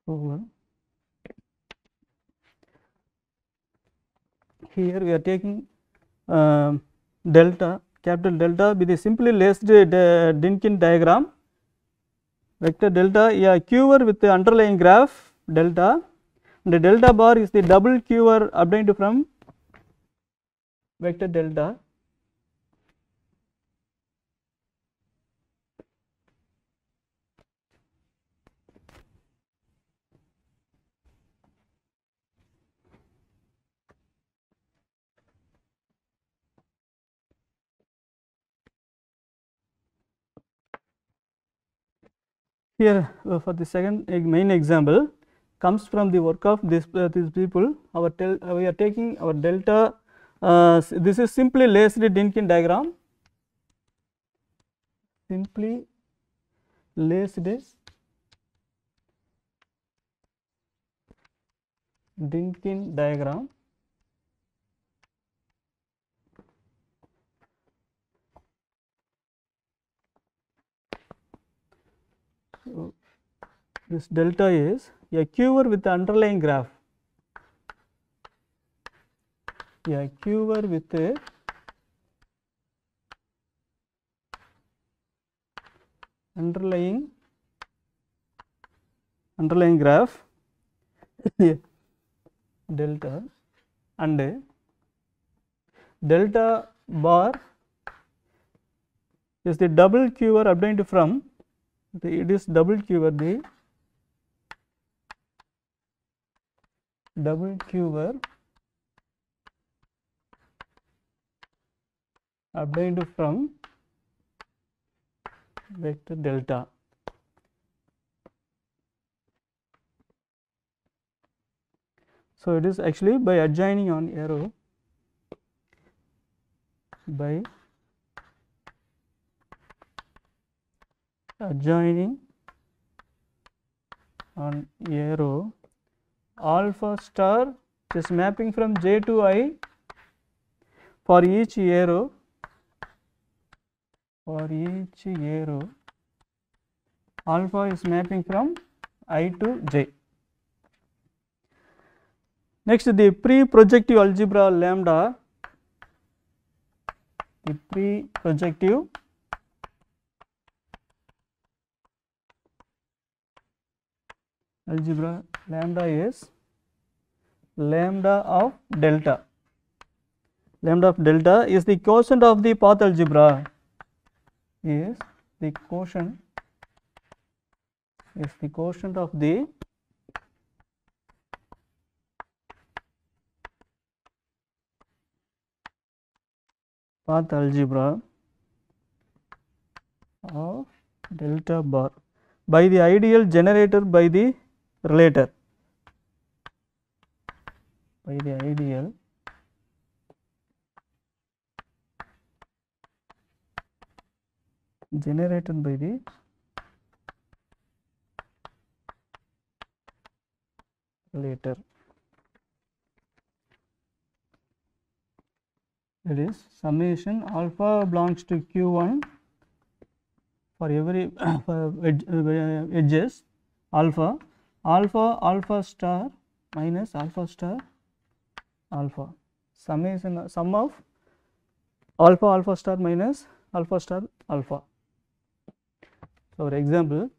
over. Here we are taking delta, capital delta, with a simply laced Dynkin diagram, vector delta, a Qer with the underlying graph delta, and the delta bar is the double Qer obtained from vector delta. Here for the second main example comes from the work of these people. We are taking our delta, this is simply laced Dynkin diagram, simply laced Dynkin diagram. So, this delta is a Qer with the underlying graph, a Qer with a underlying graph delta, and delta bar is the double Qer obtained from it is double Qer, the double Qer obtained from vector delta. So it is actually by adjoining on arrow, by adjoining on arrow alpha star is mapping from j to I for each arrow, alpha is mapping from I to j. Next, the pre-projective algebra lambda, the pre-projective algebra lambda is lambda of delta. Lambda of delta is the quotient of the path algebra, is the quotient of the path algebra of delta bar by the ideal generated by the relator, by the ideal generated by the relator. That is summation alpha belongs to q1 for every edges alpha star minus alpha star alpha, summation sum of alpha star minus alpha star alpha. So for example,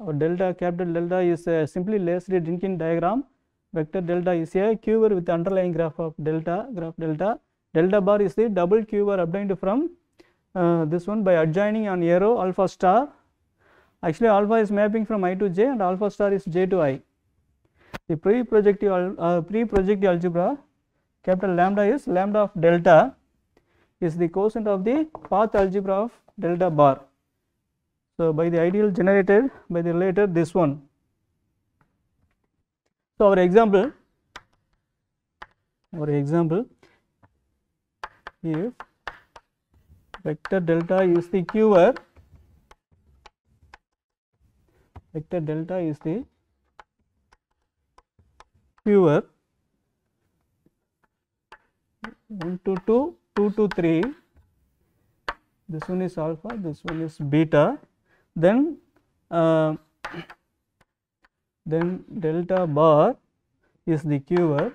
our delta, capital delta is simply Leslie-Drinkin diagram. Vector delta is a q-bar with underlying graph of delta, delta bar is the double q-bar obtained from this one by adjoining on arrow alpha star. Actually alpha is mapping from I to j and alpha star is j to I. The pre-projective algebra, capital lambda is lambda of delta, is the quotient of the path algebra of delta bar. So by the ideal generated by the relator, this one. So our example, if vector delta is the q-bar, vector delta is the q-bar 1 to 2, 2 to 3, this one is alpha, this one is beta, then delta bar is the q-bar.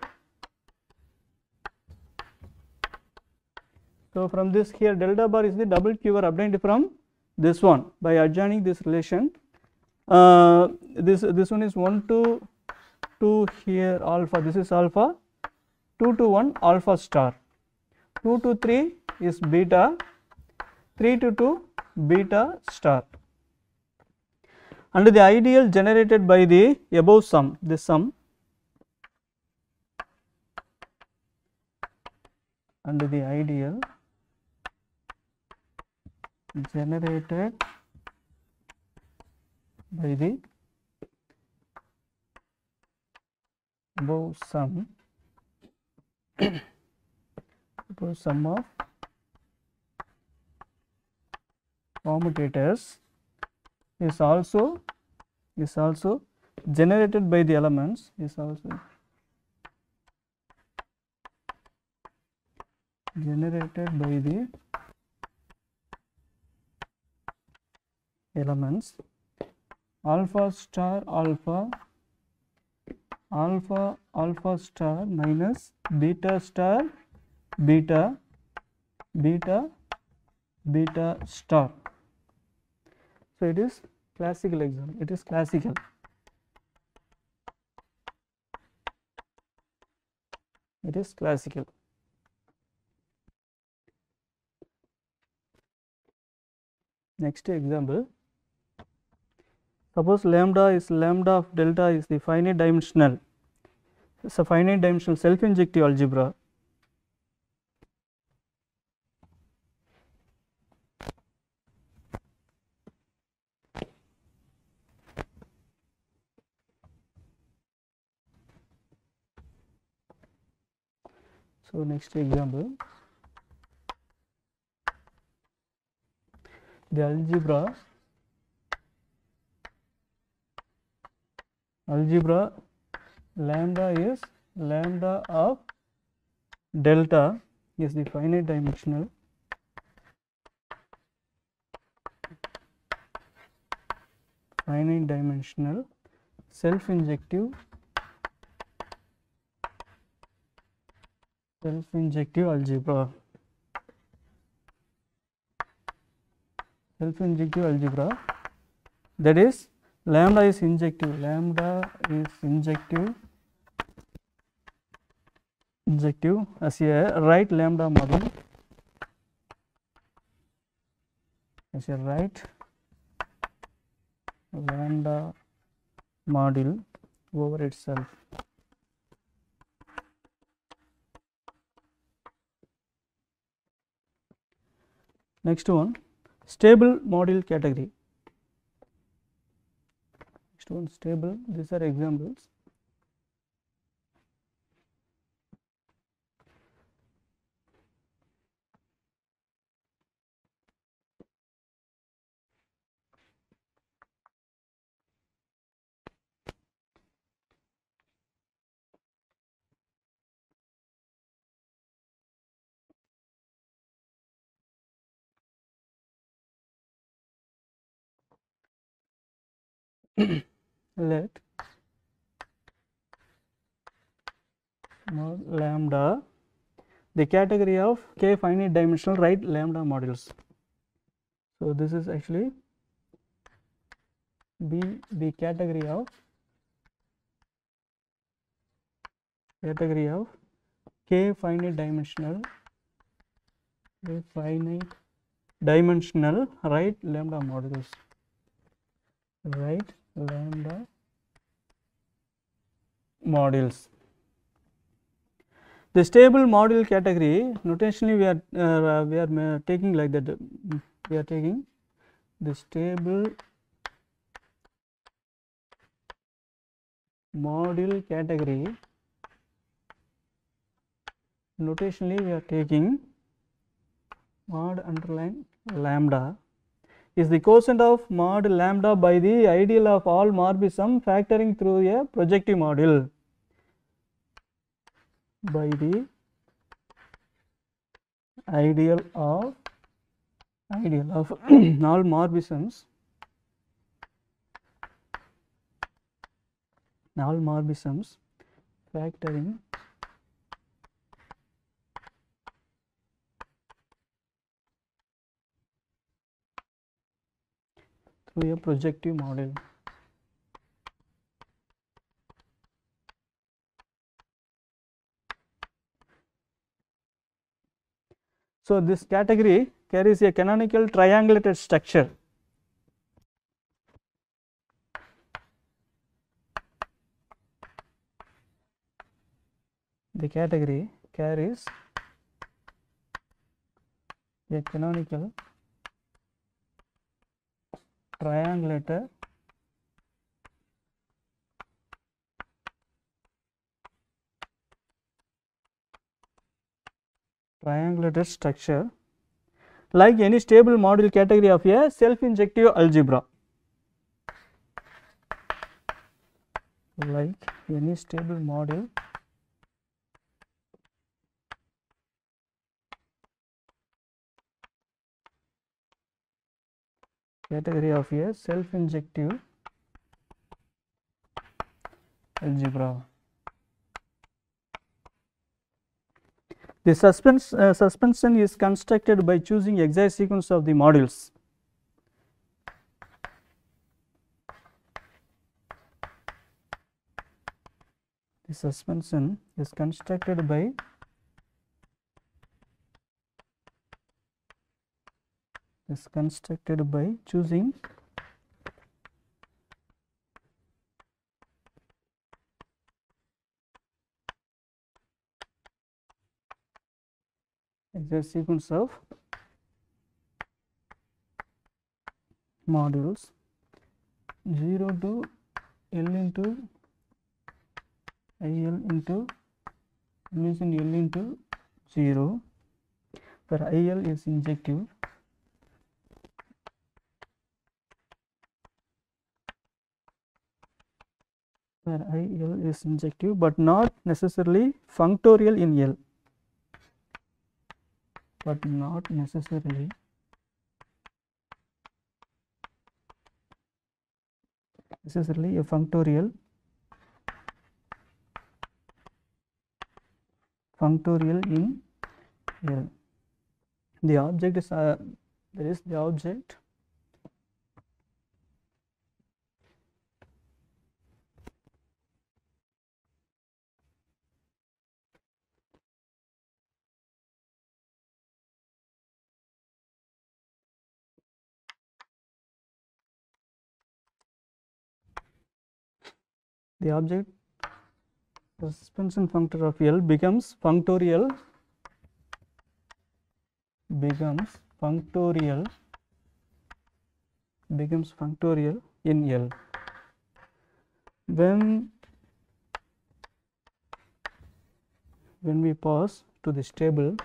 So from this here delta bar is the double q-bar obtained from this one by adjoining this relation. This one is 1 to 2 here alpha, this is alpha, 2 to 1 alpha star, 2 to 3 is beta, 3 to 2 beta star. Under the ideal generated by the above sum, this sum, under the ideal generated by the above sum, above sum of commutators is also generated by the elements, is also generated by the elements alpha star alpha, alpha star minus beta star beta, beta star. So it is classical example, it is classical. It is classical. Next example, Suppose lambda of delta is the finite dimensional, it's a finite dimensional self-injective algebra. So next example, the algebra lambda is lambda of delta is the finite dimensional self-injective algebra. That is, lambda is injective as a right lambda module, over itself. Next one, stable module category. Next one, stable. These are examples. Let mod lambda the category of k finite dimensional right lambda modules. So this is actually be the category of k finite dimensional right lambda modules. The stable module category, notationally we are taking like that. We are taking the stable module category. Notationally we are taking mod underline lambda is the quotient of mod lambda by the ideal of all morbism factoring through a projective module. By the ideal of all morbisms factoring through a projective model. So this category carries a canonical triangulated structure. The category carries a canonical triangulated structure like any stable module category of a self-injective algebra. Like any stable module category of a self-injective algebra. The suspension is constructed by choosing exact sequence of the modules. The suspension is constructed by choosing exact sequence of modules 0 to L into IL into means in L into 0 where IL is injective, where IL is injective but not necessarily functorial in L, but not necessarily a functorial in L. The object is there is the object the suspension functor of L becomes functorial in L when we pass to the stable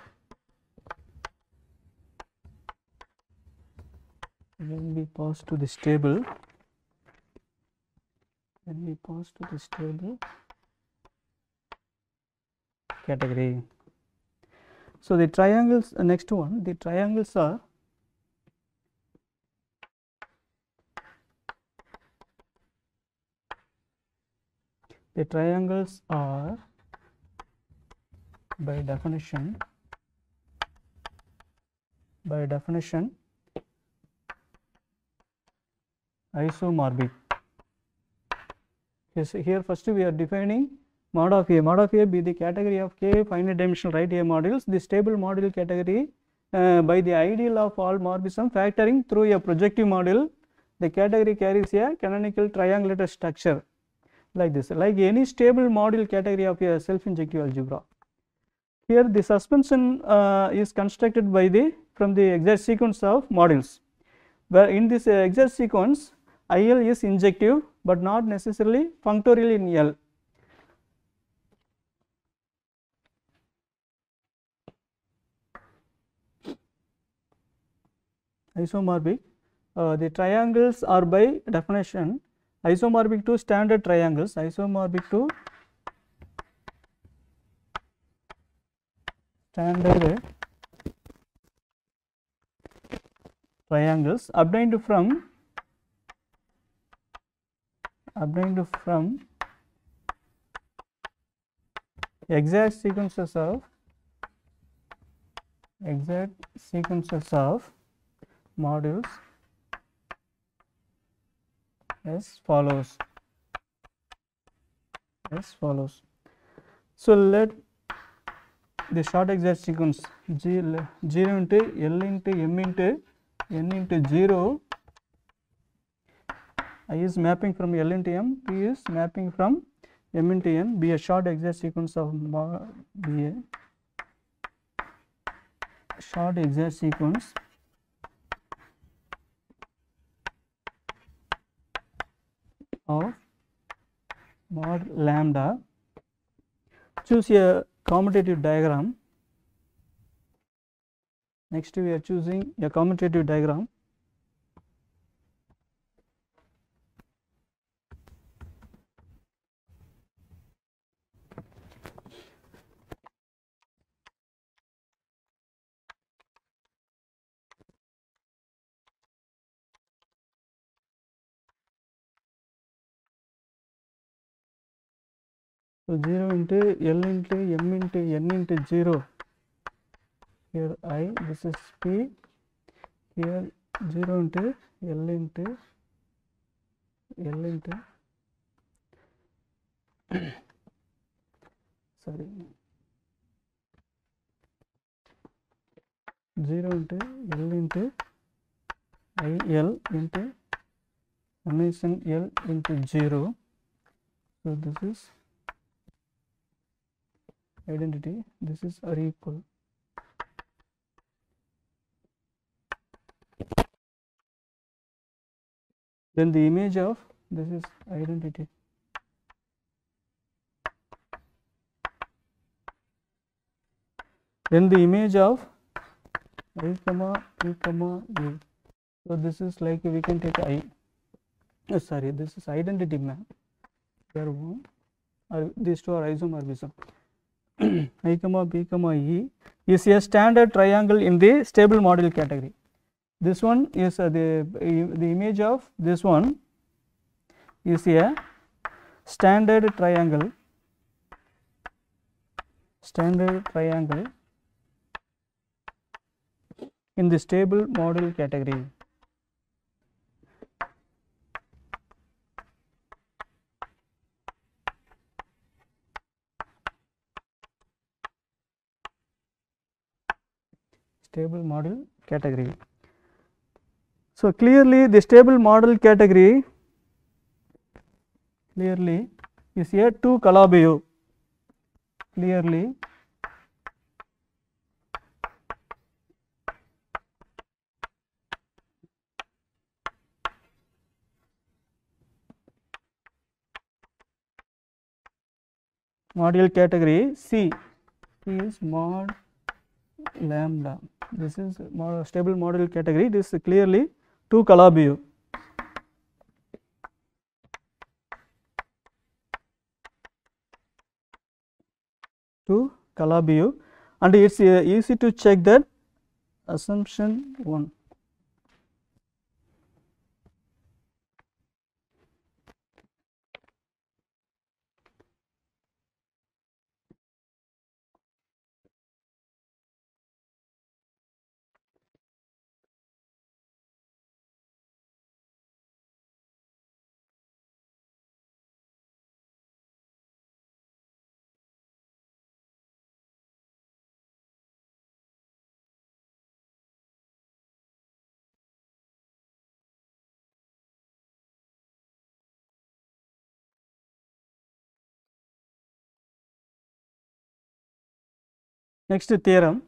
category. So the triangles, next one, the triangles are by definition isomorphic. Yes, here first we are defining mod of A. Mod of A be the category of K finite dimensional right A modules. The stable module category by the ideal of all morphism factoring through a projective module, the category carries a canonical triangulated structure like this, like any stable module category of a self-injective algebra. Here the suspension is constructed by from the exact sequence of modules, where in this exact sequence IL is injective but not necessarily functorial in L. Isomorphic, the triangles are by definition isomorphic to standard triangles, isomorphic to standard triangles obtained from exact sequences of modules as follows. So let the short exact sequence 0 into L into M into N into 0, I is mapping from L into M, P is mapping from M into N, be a short exact sequence of modules of mod lambda. Choose a commutative diagram. Next we are choosing a commutative diagram. So 0 into L into M into N into 0, here I, this is P, here 0 into L into sorry, 0 into L into IL into summation L into 0. So this is identity, this is are equal. then the image of this is identity. Then the image of I comma p comma a. So this is like we can take I. Sorry, this is identity map. Here one, or these two are isomorphism. I comma b comma e is a standard triangle in the stable model category. This one is the image of this one is a standard triangle in the stable model category. Stable model category. So clearly the stable model category clearly is a 2 Calabi-Yau. Clearly model category C is mod lambda. This is stable model category. This is clearly 2 Calabi-Yau. To Calabi-Yau, and it's easy to check that assumption 1. Next theorem.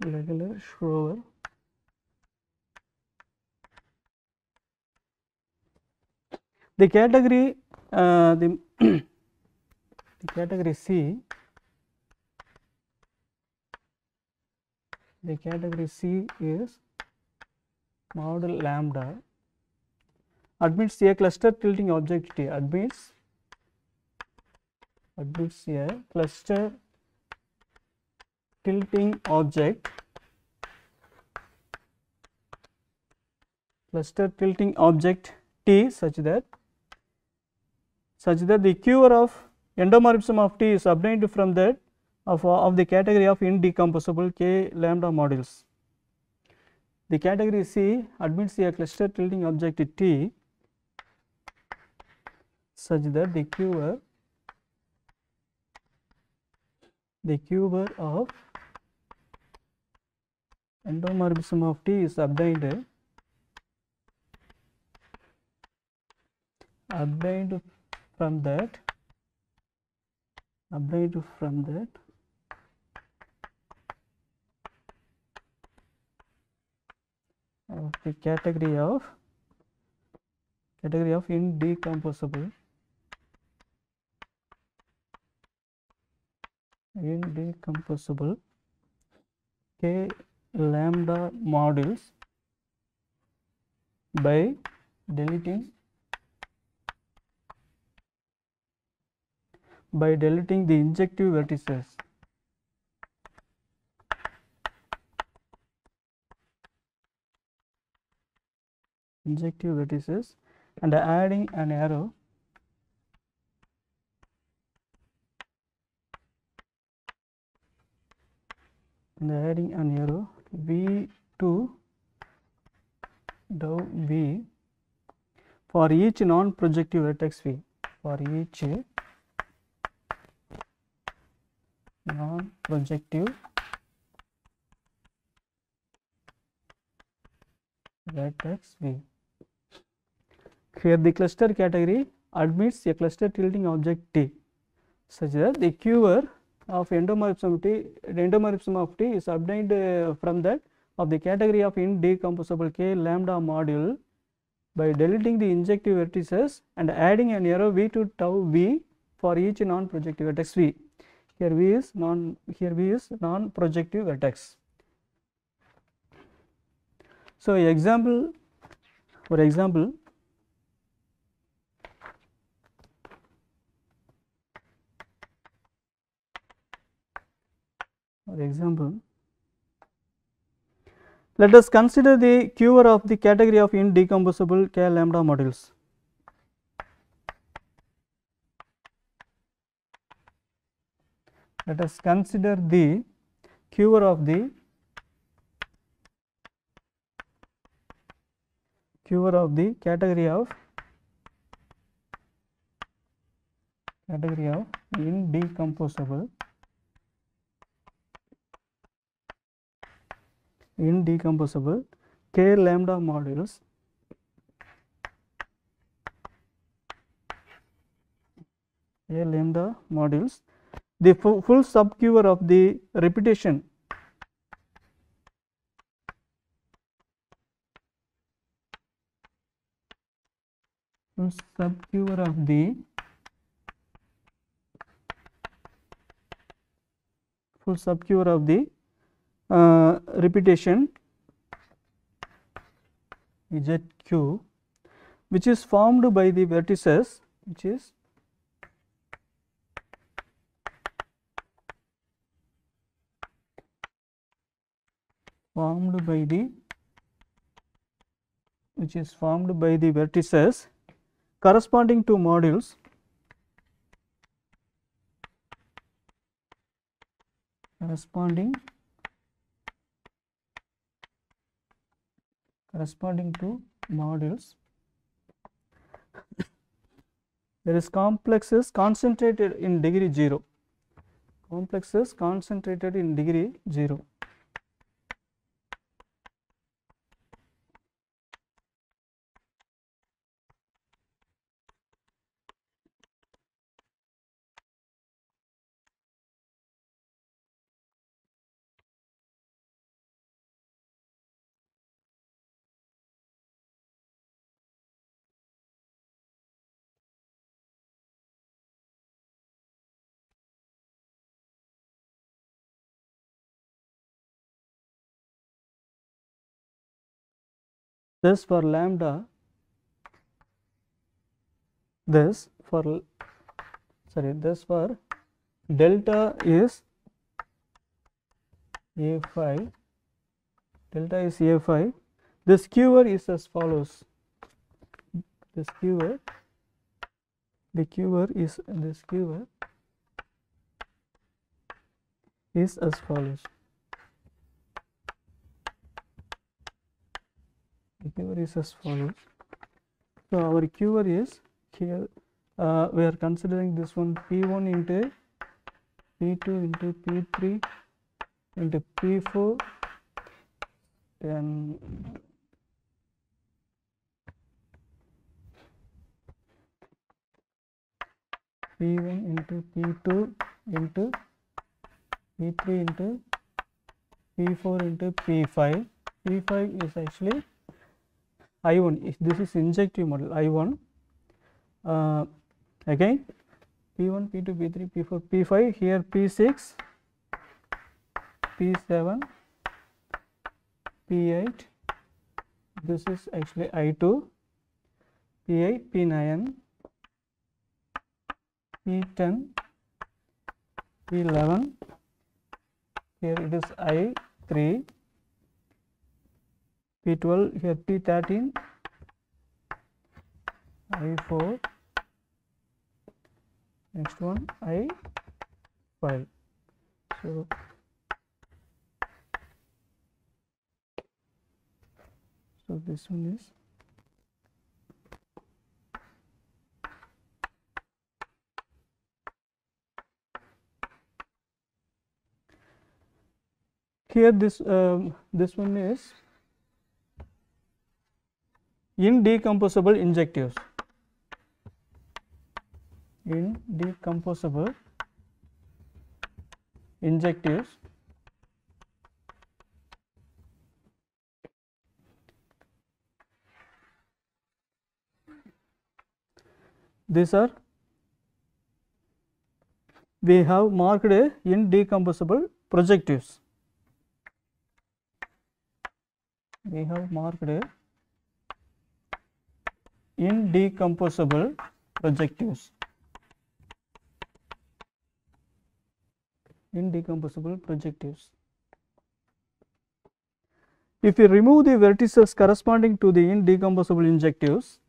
Legler-Schroer. The category the category C, the category C is model lambda admits a cluster tilting object T, admits a cluster tilting object T such that the QR of endomorphism of T is obtained from that of the category of indecomposable K lambda modules. The category C admits a cluster tilting object T such that the QR of endomorphism of T is obtained from that of the category of indecomposable K lambda modules by deleting the injective vertices and adding an arrow V to dou V for each non-projective vertex V, for each non-projective vertex V. Here the cluster category admits a cluster tilting object T. such that the QR of endomorphism of T is obtained from that of the category of indecomposable K lambda module by deleting the injective vertices and adding an arrow V to tau V for each non-projective vertex V. Here V is non-projective vertex. So example, for example, let us consider the QR of the category of indecomposable K lambda modules. Let us consider the QR of the category of indecomposable K lambda modules the full sub-QR of the repetition repetition ZQ, which is formed by the vertices formed by the vertices corresponding to modules there is complexes concentrated in degree 0. Thus for lambda, thus for delta is A5, this QR is as follows. The QR is as follows. So our QR is here, we are considering this one P1 into P2 into P3 into P4 and P1 into P2 into P3 into P4 into P5. P5 is actually I1, this is injective model I1, again P1, P2, P3, P4, P5, here P6, P7, P8, this is actually I2, P8, P9, P10, P11, here it is I3, P12, here P13, I4, next one I5. So this one is here this one is indecomposable injectives. Indecomposable injectives, these are we have marked indecomposable projectives. We have marked indecomposable projectives. Indecomposable projectives. If you remove the vertices corresponding to the indecomposable injectives,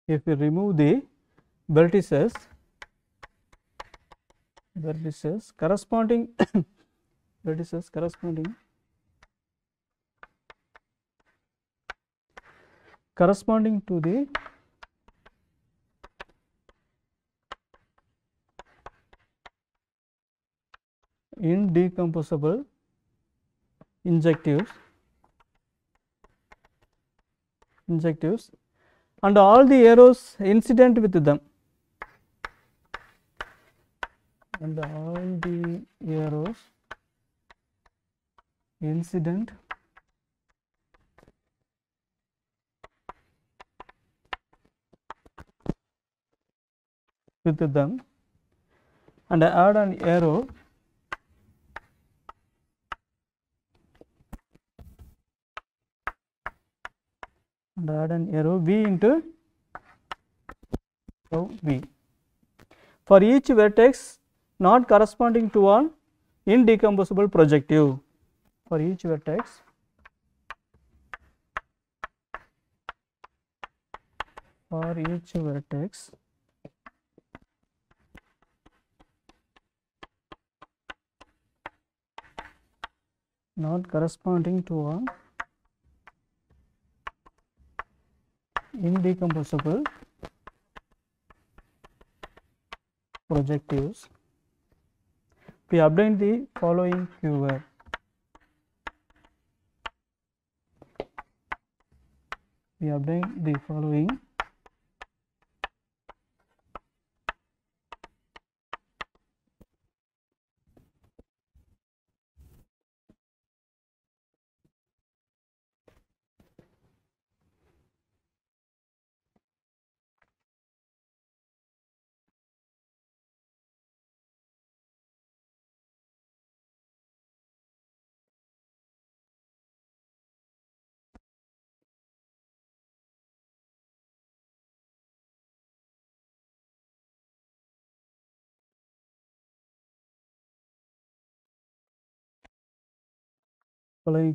if we remove the vertices corresponding vertices corresponding to the indecomposable injectives and all the arrows incident with them, and all the arrows incident with them, and I add an arrow V into V for each vertex not corresponding to an indecomposable projective. For each vertex not corresponding to an indecomposable projectives, we obtain the following keyword. We obtain the following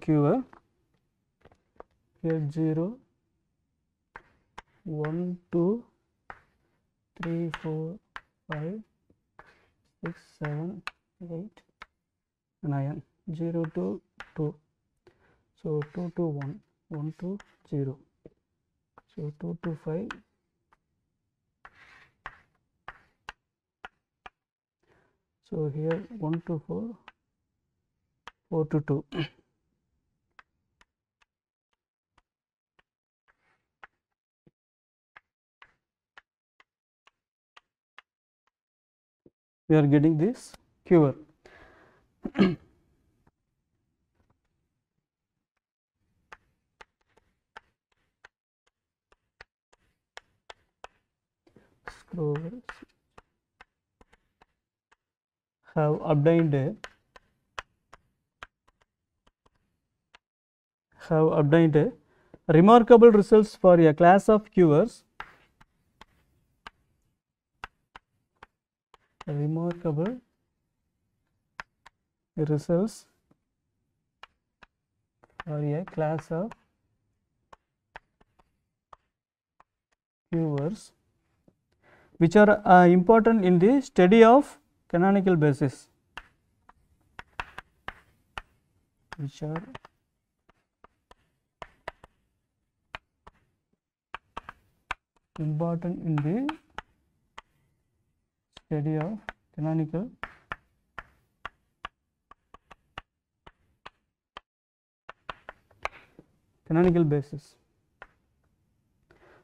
keyword. Here 0, 1, 2, 3, 4, 5, 6, 7, 8, 9, 0 to 2. So 2 to 1, 1 to 0. So 2 to 5. So here 1 to 4, 4 to 2. We are getting this keyword. Scroll. Have obtained remarkable results for a class of cures. Remarkable results for a class of cures which are important in the study of canonical basis, which are important in the study of canonical basis.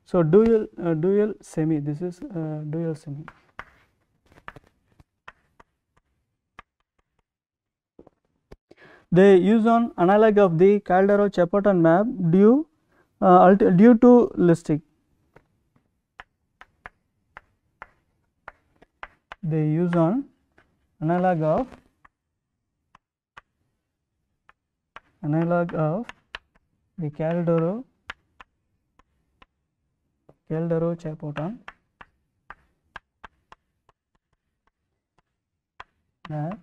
So dual semi, this is dual semi. They use an analog of the Caldero-Chapatan map due to listing. They use an analog of the Caldero-Chapatan map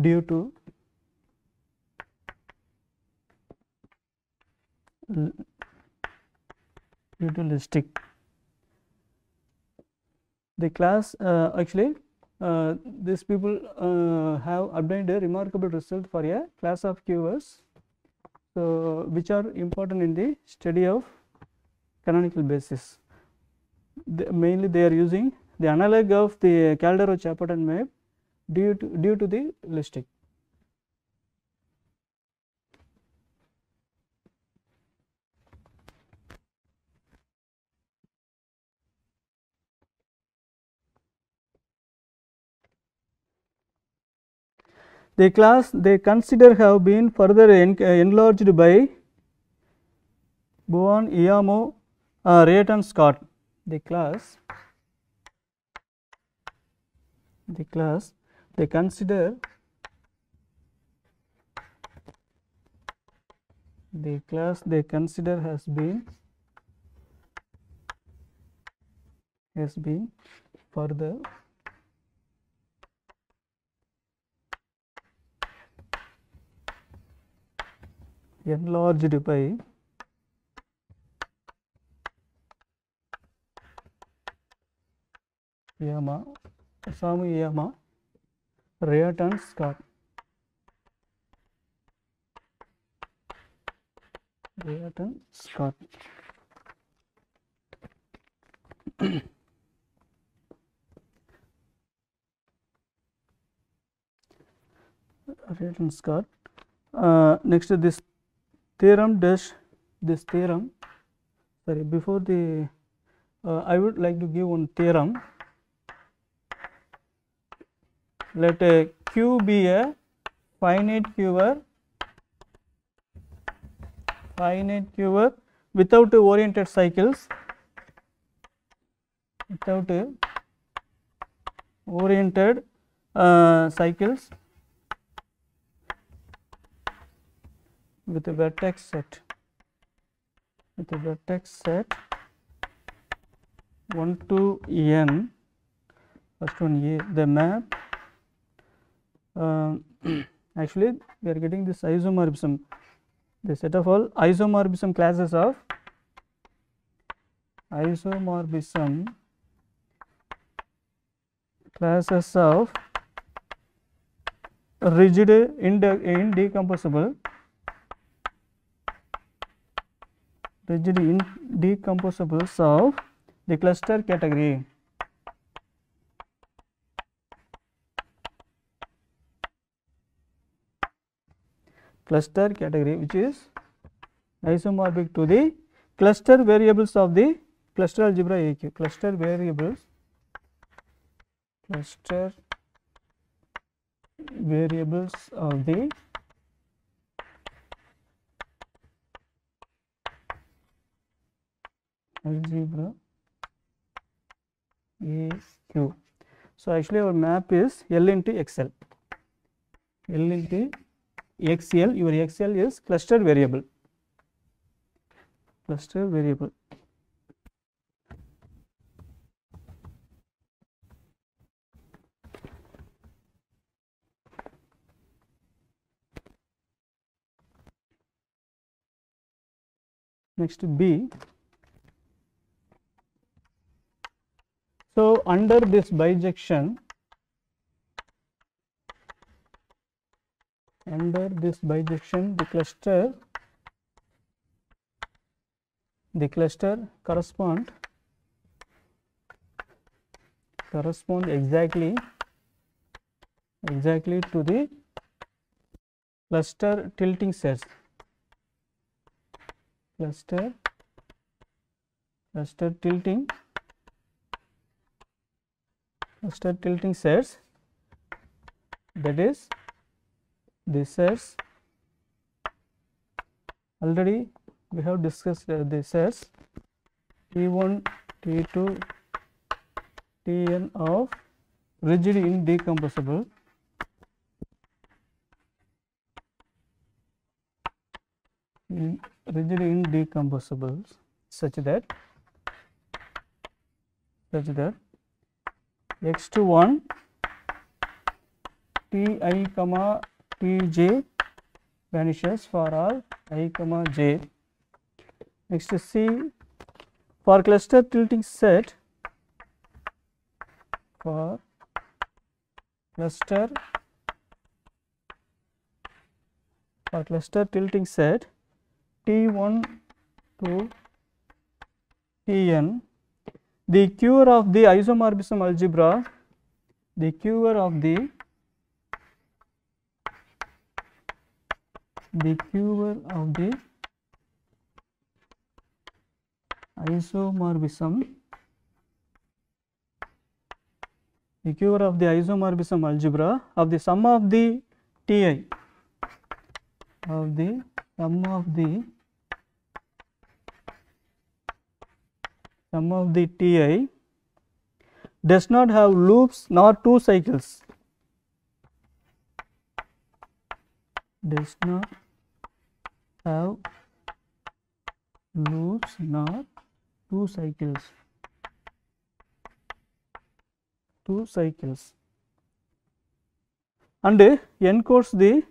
due to listing. The class actually these people have obtained a remarkable result for a class of cubes, so which are important in the study of canonical basis. Mainly they are using the analog of the Caldero-Chapatan map due to the listing. The class they consider have been further enlarged by Bowen, Iamo, Rate and Scott. The class they consider has been further enlarged by Osamu Iyama, Rate and Scott. Rate and Scott. Rate and Scott. Next this theorem sorry, before the I would like to give one theorem. Let a Q be a finite QR without oriented cycles, cycles with a vertex set 1 to n. First one A, the map actually we are getting this isomorphism, the set of all isomorphism classes of rigid indecomposable of the cluster category. Which is isomorphic to the cluster variables of the cluster algebra AQ. Cluster variables of the algebra AQ. So actually our map is L into XL. L into XL, your XL is cluster variable. Next B. So under this bijection, the cluster the cluster correspond exactly to the cluster tilting sets. Cluster tilting sets, that is the sets, already we have discussed the sets T1, T2, Tn of rigid indecompressible, such that x1 Ti comma Tj vanishes for all I comma j. Next C, for cluster tilting set, for cluster tilting set T1 to Tn, the cure of the isomorphism algebra, the cure of the isomorphism, algebra of the sum of the Ti, Ti does not have loops nor two cycles, and encodes the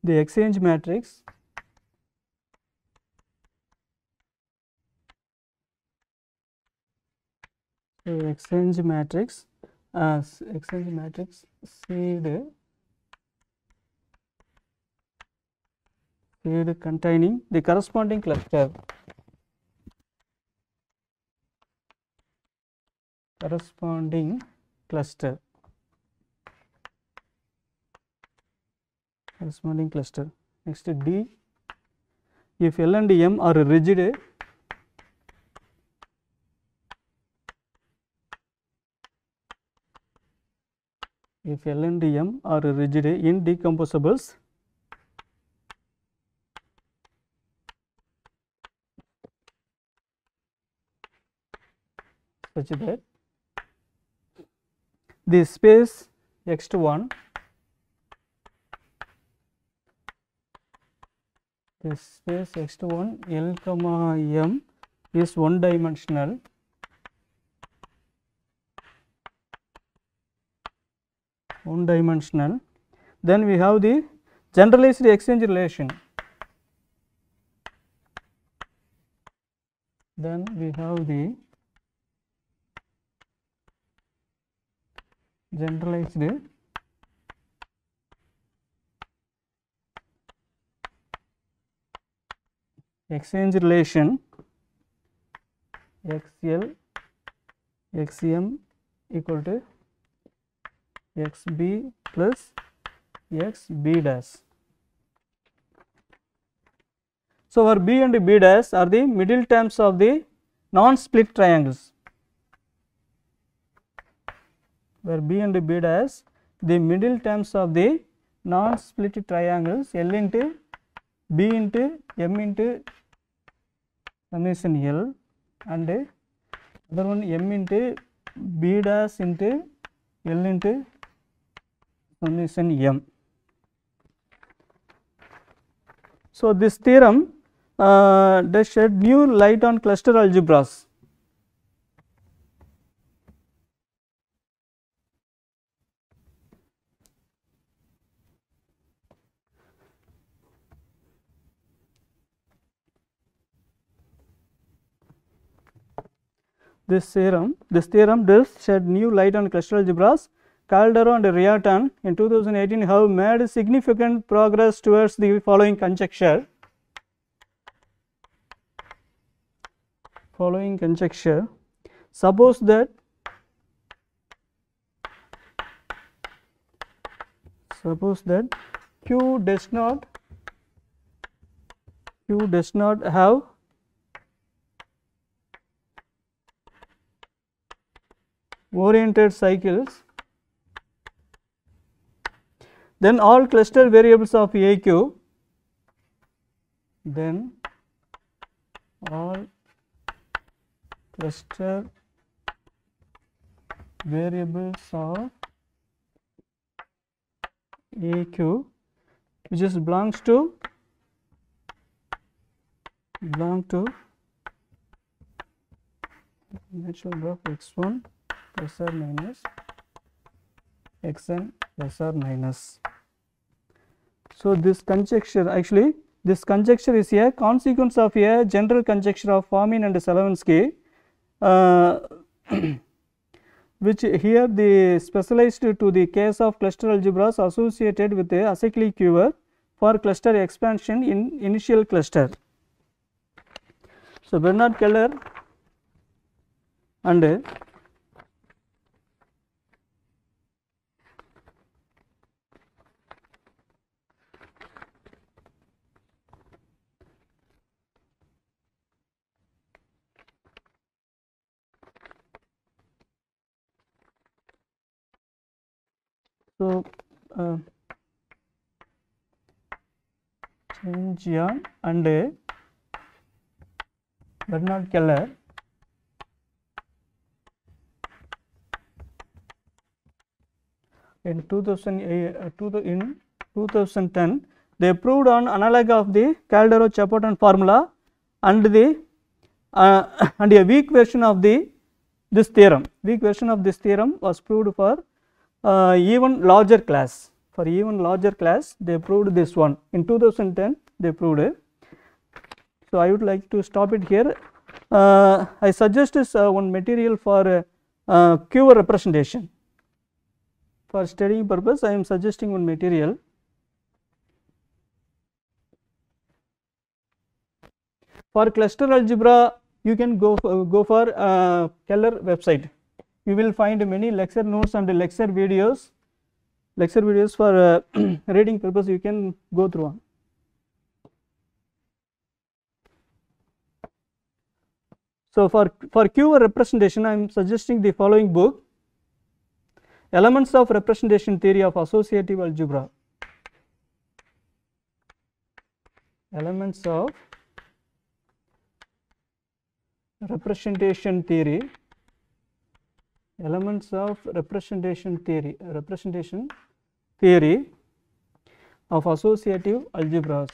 the exchange matrix seed containing the corresponding cluster, Next D, if L and M are rigid, indecomposables, such that the space x1, L comma M is one dimensional, then we have the generalized exchange relation, exchange relation XL XM equal to XB plus XB dash. So, our B and B dash are the middle terms of the non-split triangles, where B and B dash the middle terms of the non-split triangles L into B into M into summation L and other one M into B dash into L into summation M. So, this theorem does shed new light on cluster algebras. This theorem does shed new light on cluster algebras. Caldero and Riordan in 2018 have made significant progress towards the following conjecture. Suppose that Q does not have oriented cycles, then all cluster variables of AQ, which is belongs to natural graph x1 plus or minus xn plus or minus. So this conjecture is a consequence of a general conjecture of Fomin and Zelevinsky, which here they specialized to the case of cluster algebras associated with a acyclic QR for cluster expansion in initial cluster. So Bernard Keller and Changian and Bernard Keller in 2010 they proved on analog of the Caldero-Chapotton formula and the and a weak version of this theorem. Weak version of this theorem was proved for even larger class. For even larger class they proved this one in 2010 they proved it. So I would like to stop it here. I suggest this one material for QR representation. For studying purpose I am suggesting one material. For cluster algebra you can go for Keller website. You will find many lecture notes and lecture videos for reading purpose you can go through on. So for QR representation I am suggesting the following book, Elements of Representation Theory of Associative Algebra. Elements of Representation Theory. Elements of representation theory of associative algebras.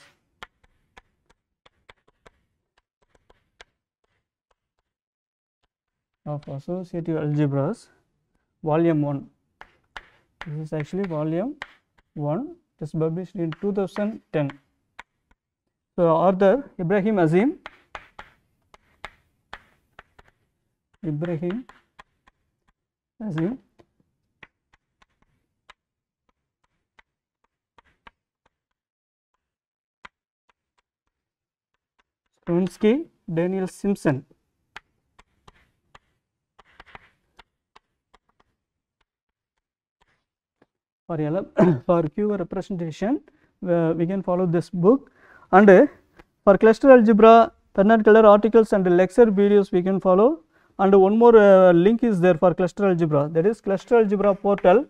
Volume 1. This is actually volume 1. It is published in 2010. So author Ibrahim Azim. Strunsky, Daniel Simpson. For QR representation we can follow this book, and for cluster algebra Bernard Keller articles and lecture videos we can follow, and one more link is there for cluster algebra, that is cluster algebra portal.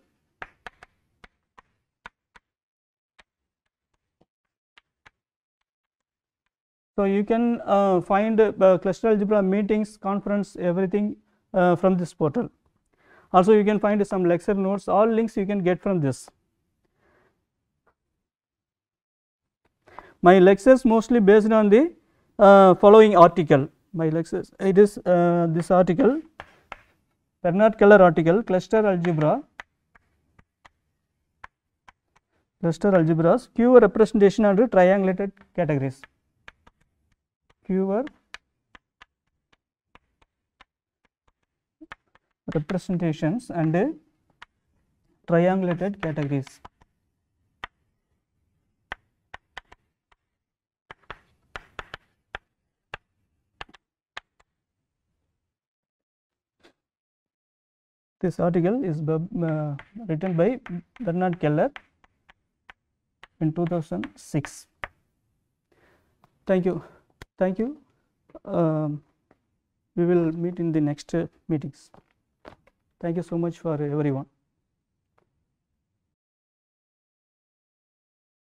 So you can find cluster algebra meetings, conference, everything from this portal. Also you can find some lecture notes, all links you can get from this. My lectures mostly based on the following article. My lecture, it is this article, Bernard Keller article, cluster algebras, pure representation and triangulated categories. Pure representations and triangulated categories. This article is written by Bernard Keller in 2006. Thank you. Thank you. We will meet in the next meetings. Thank you so much for everyone.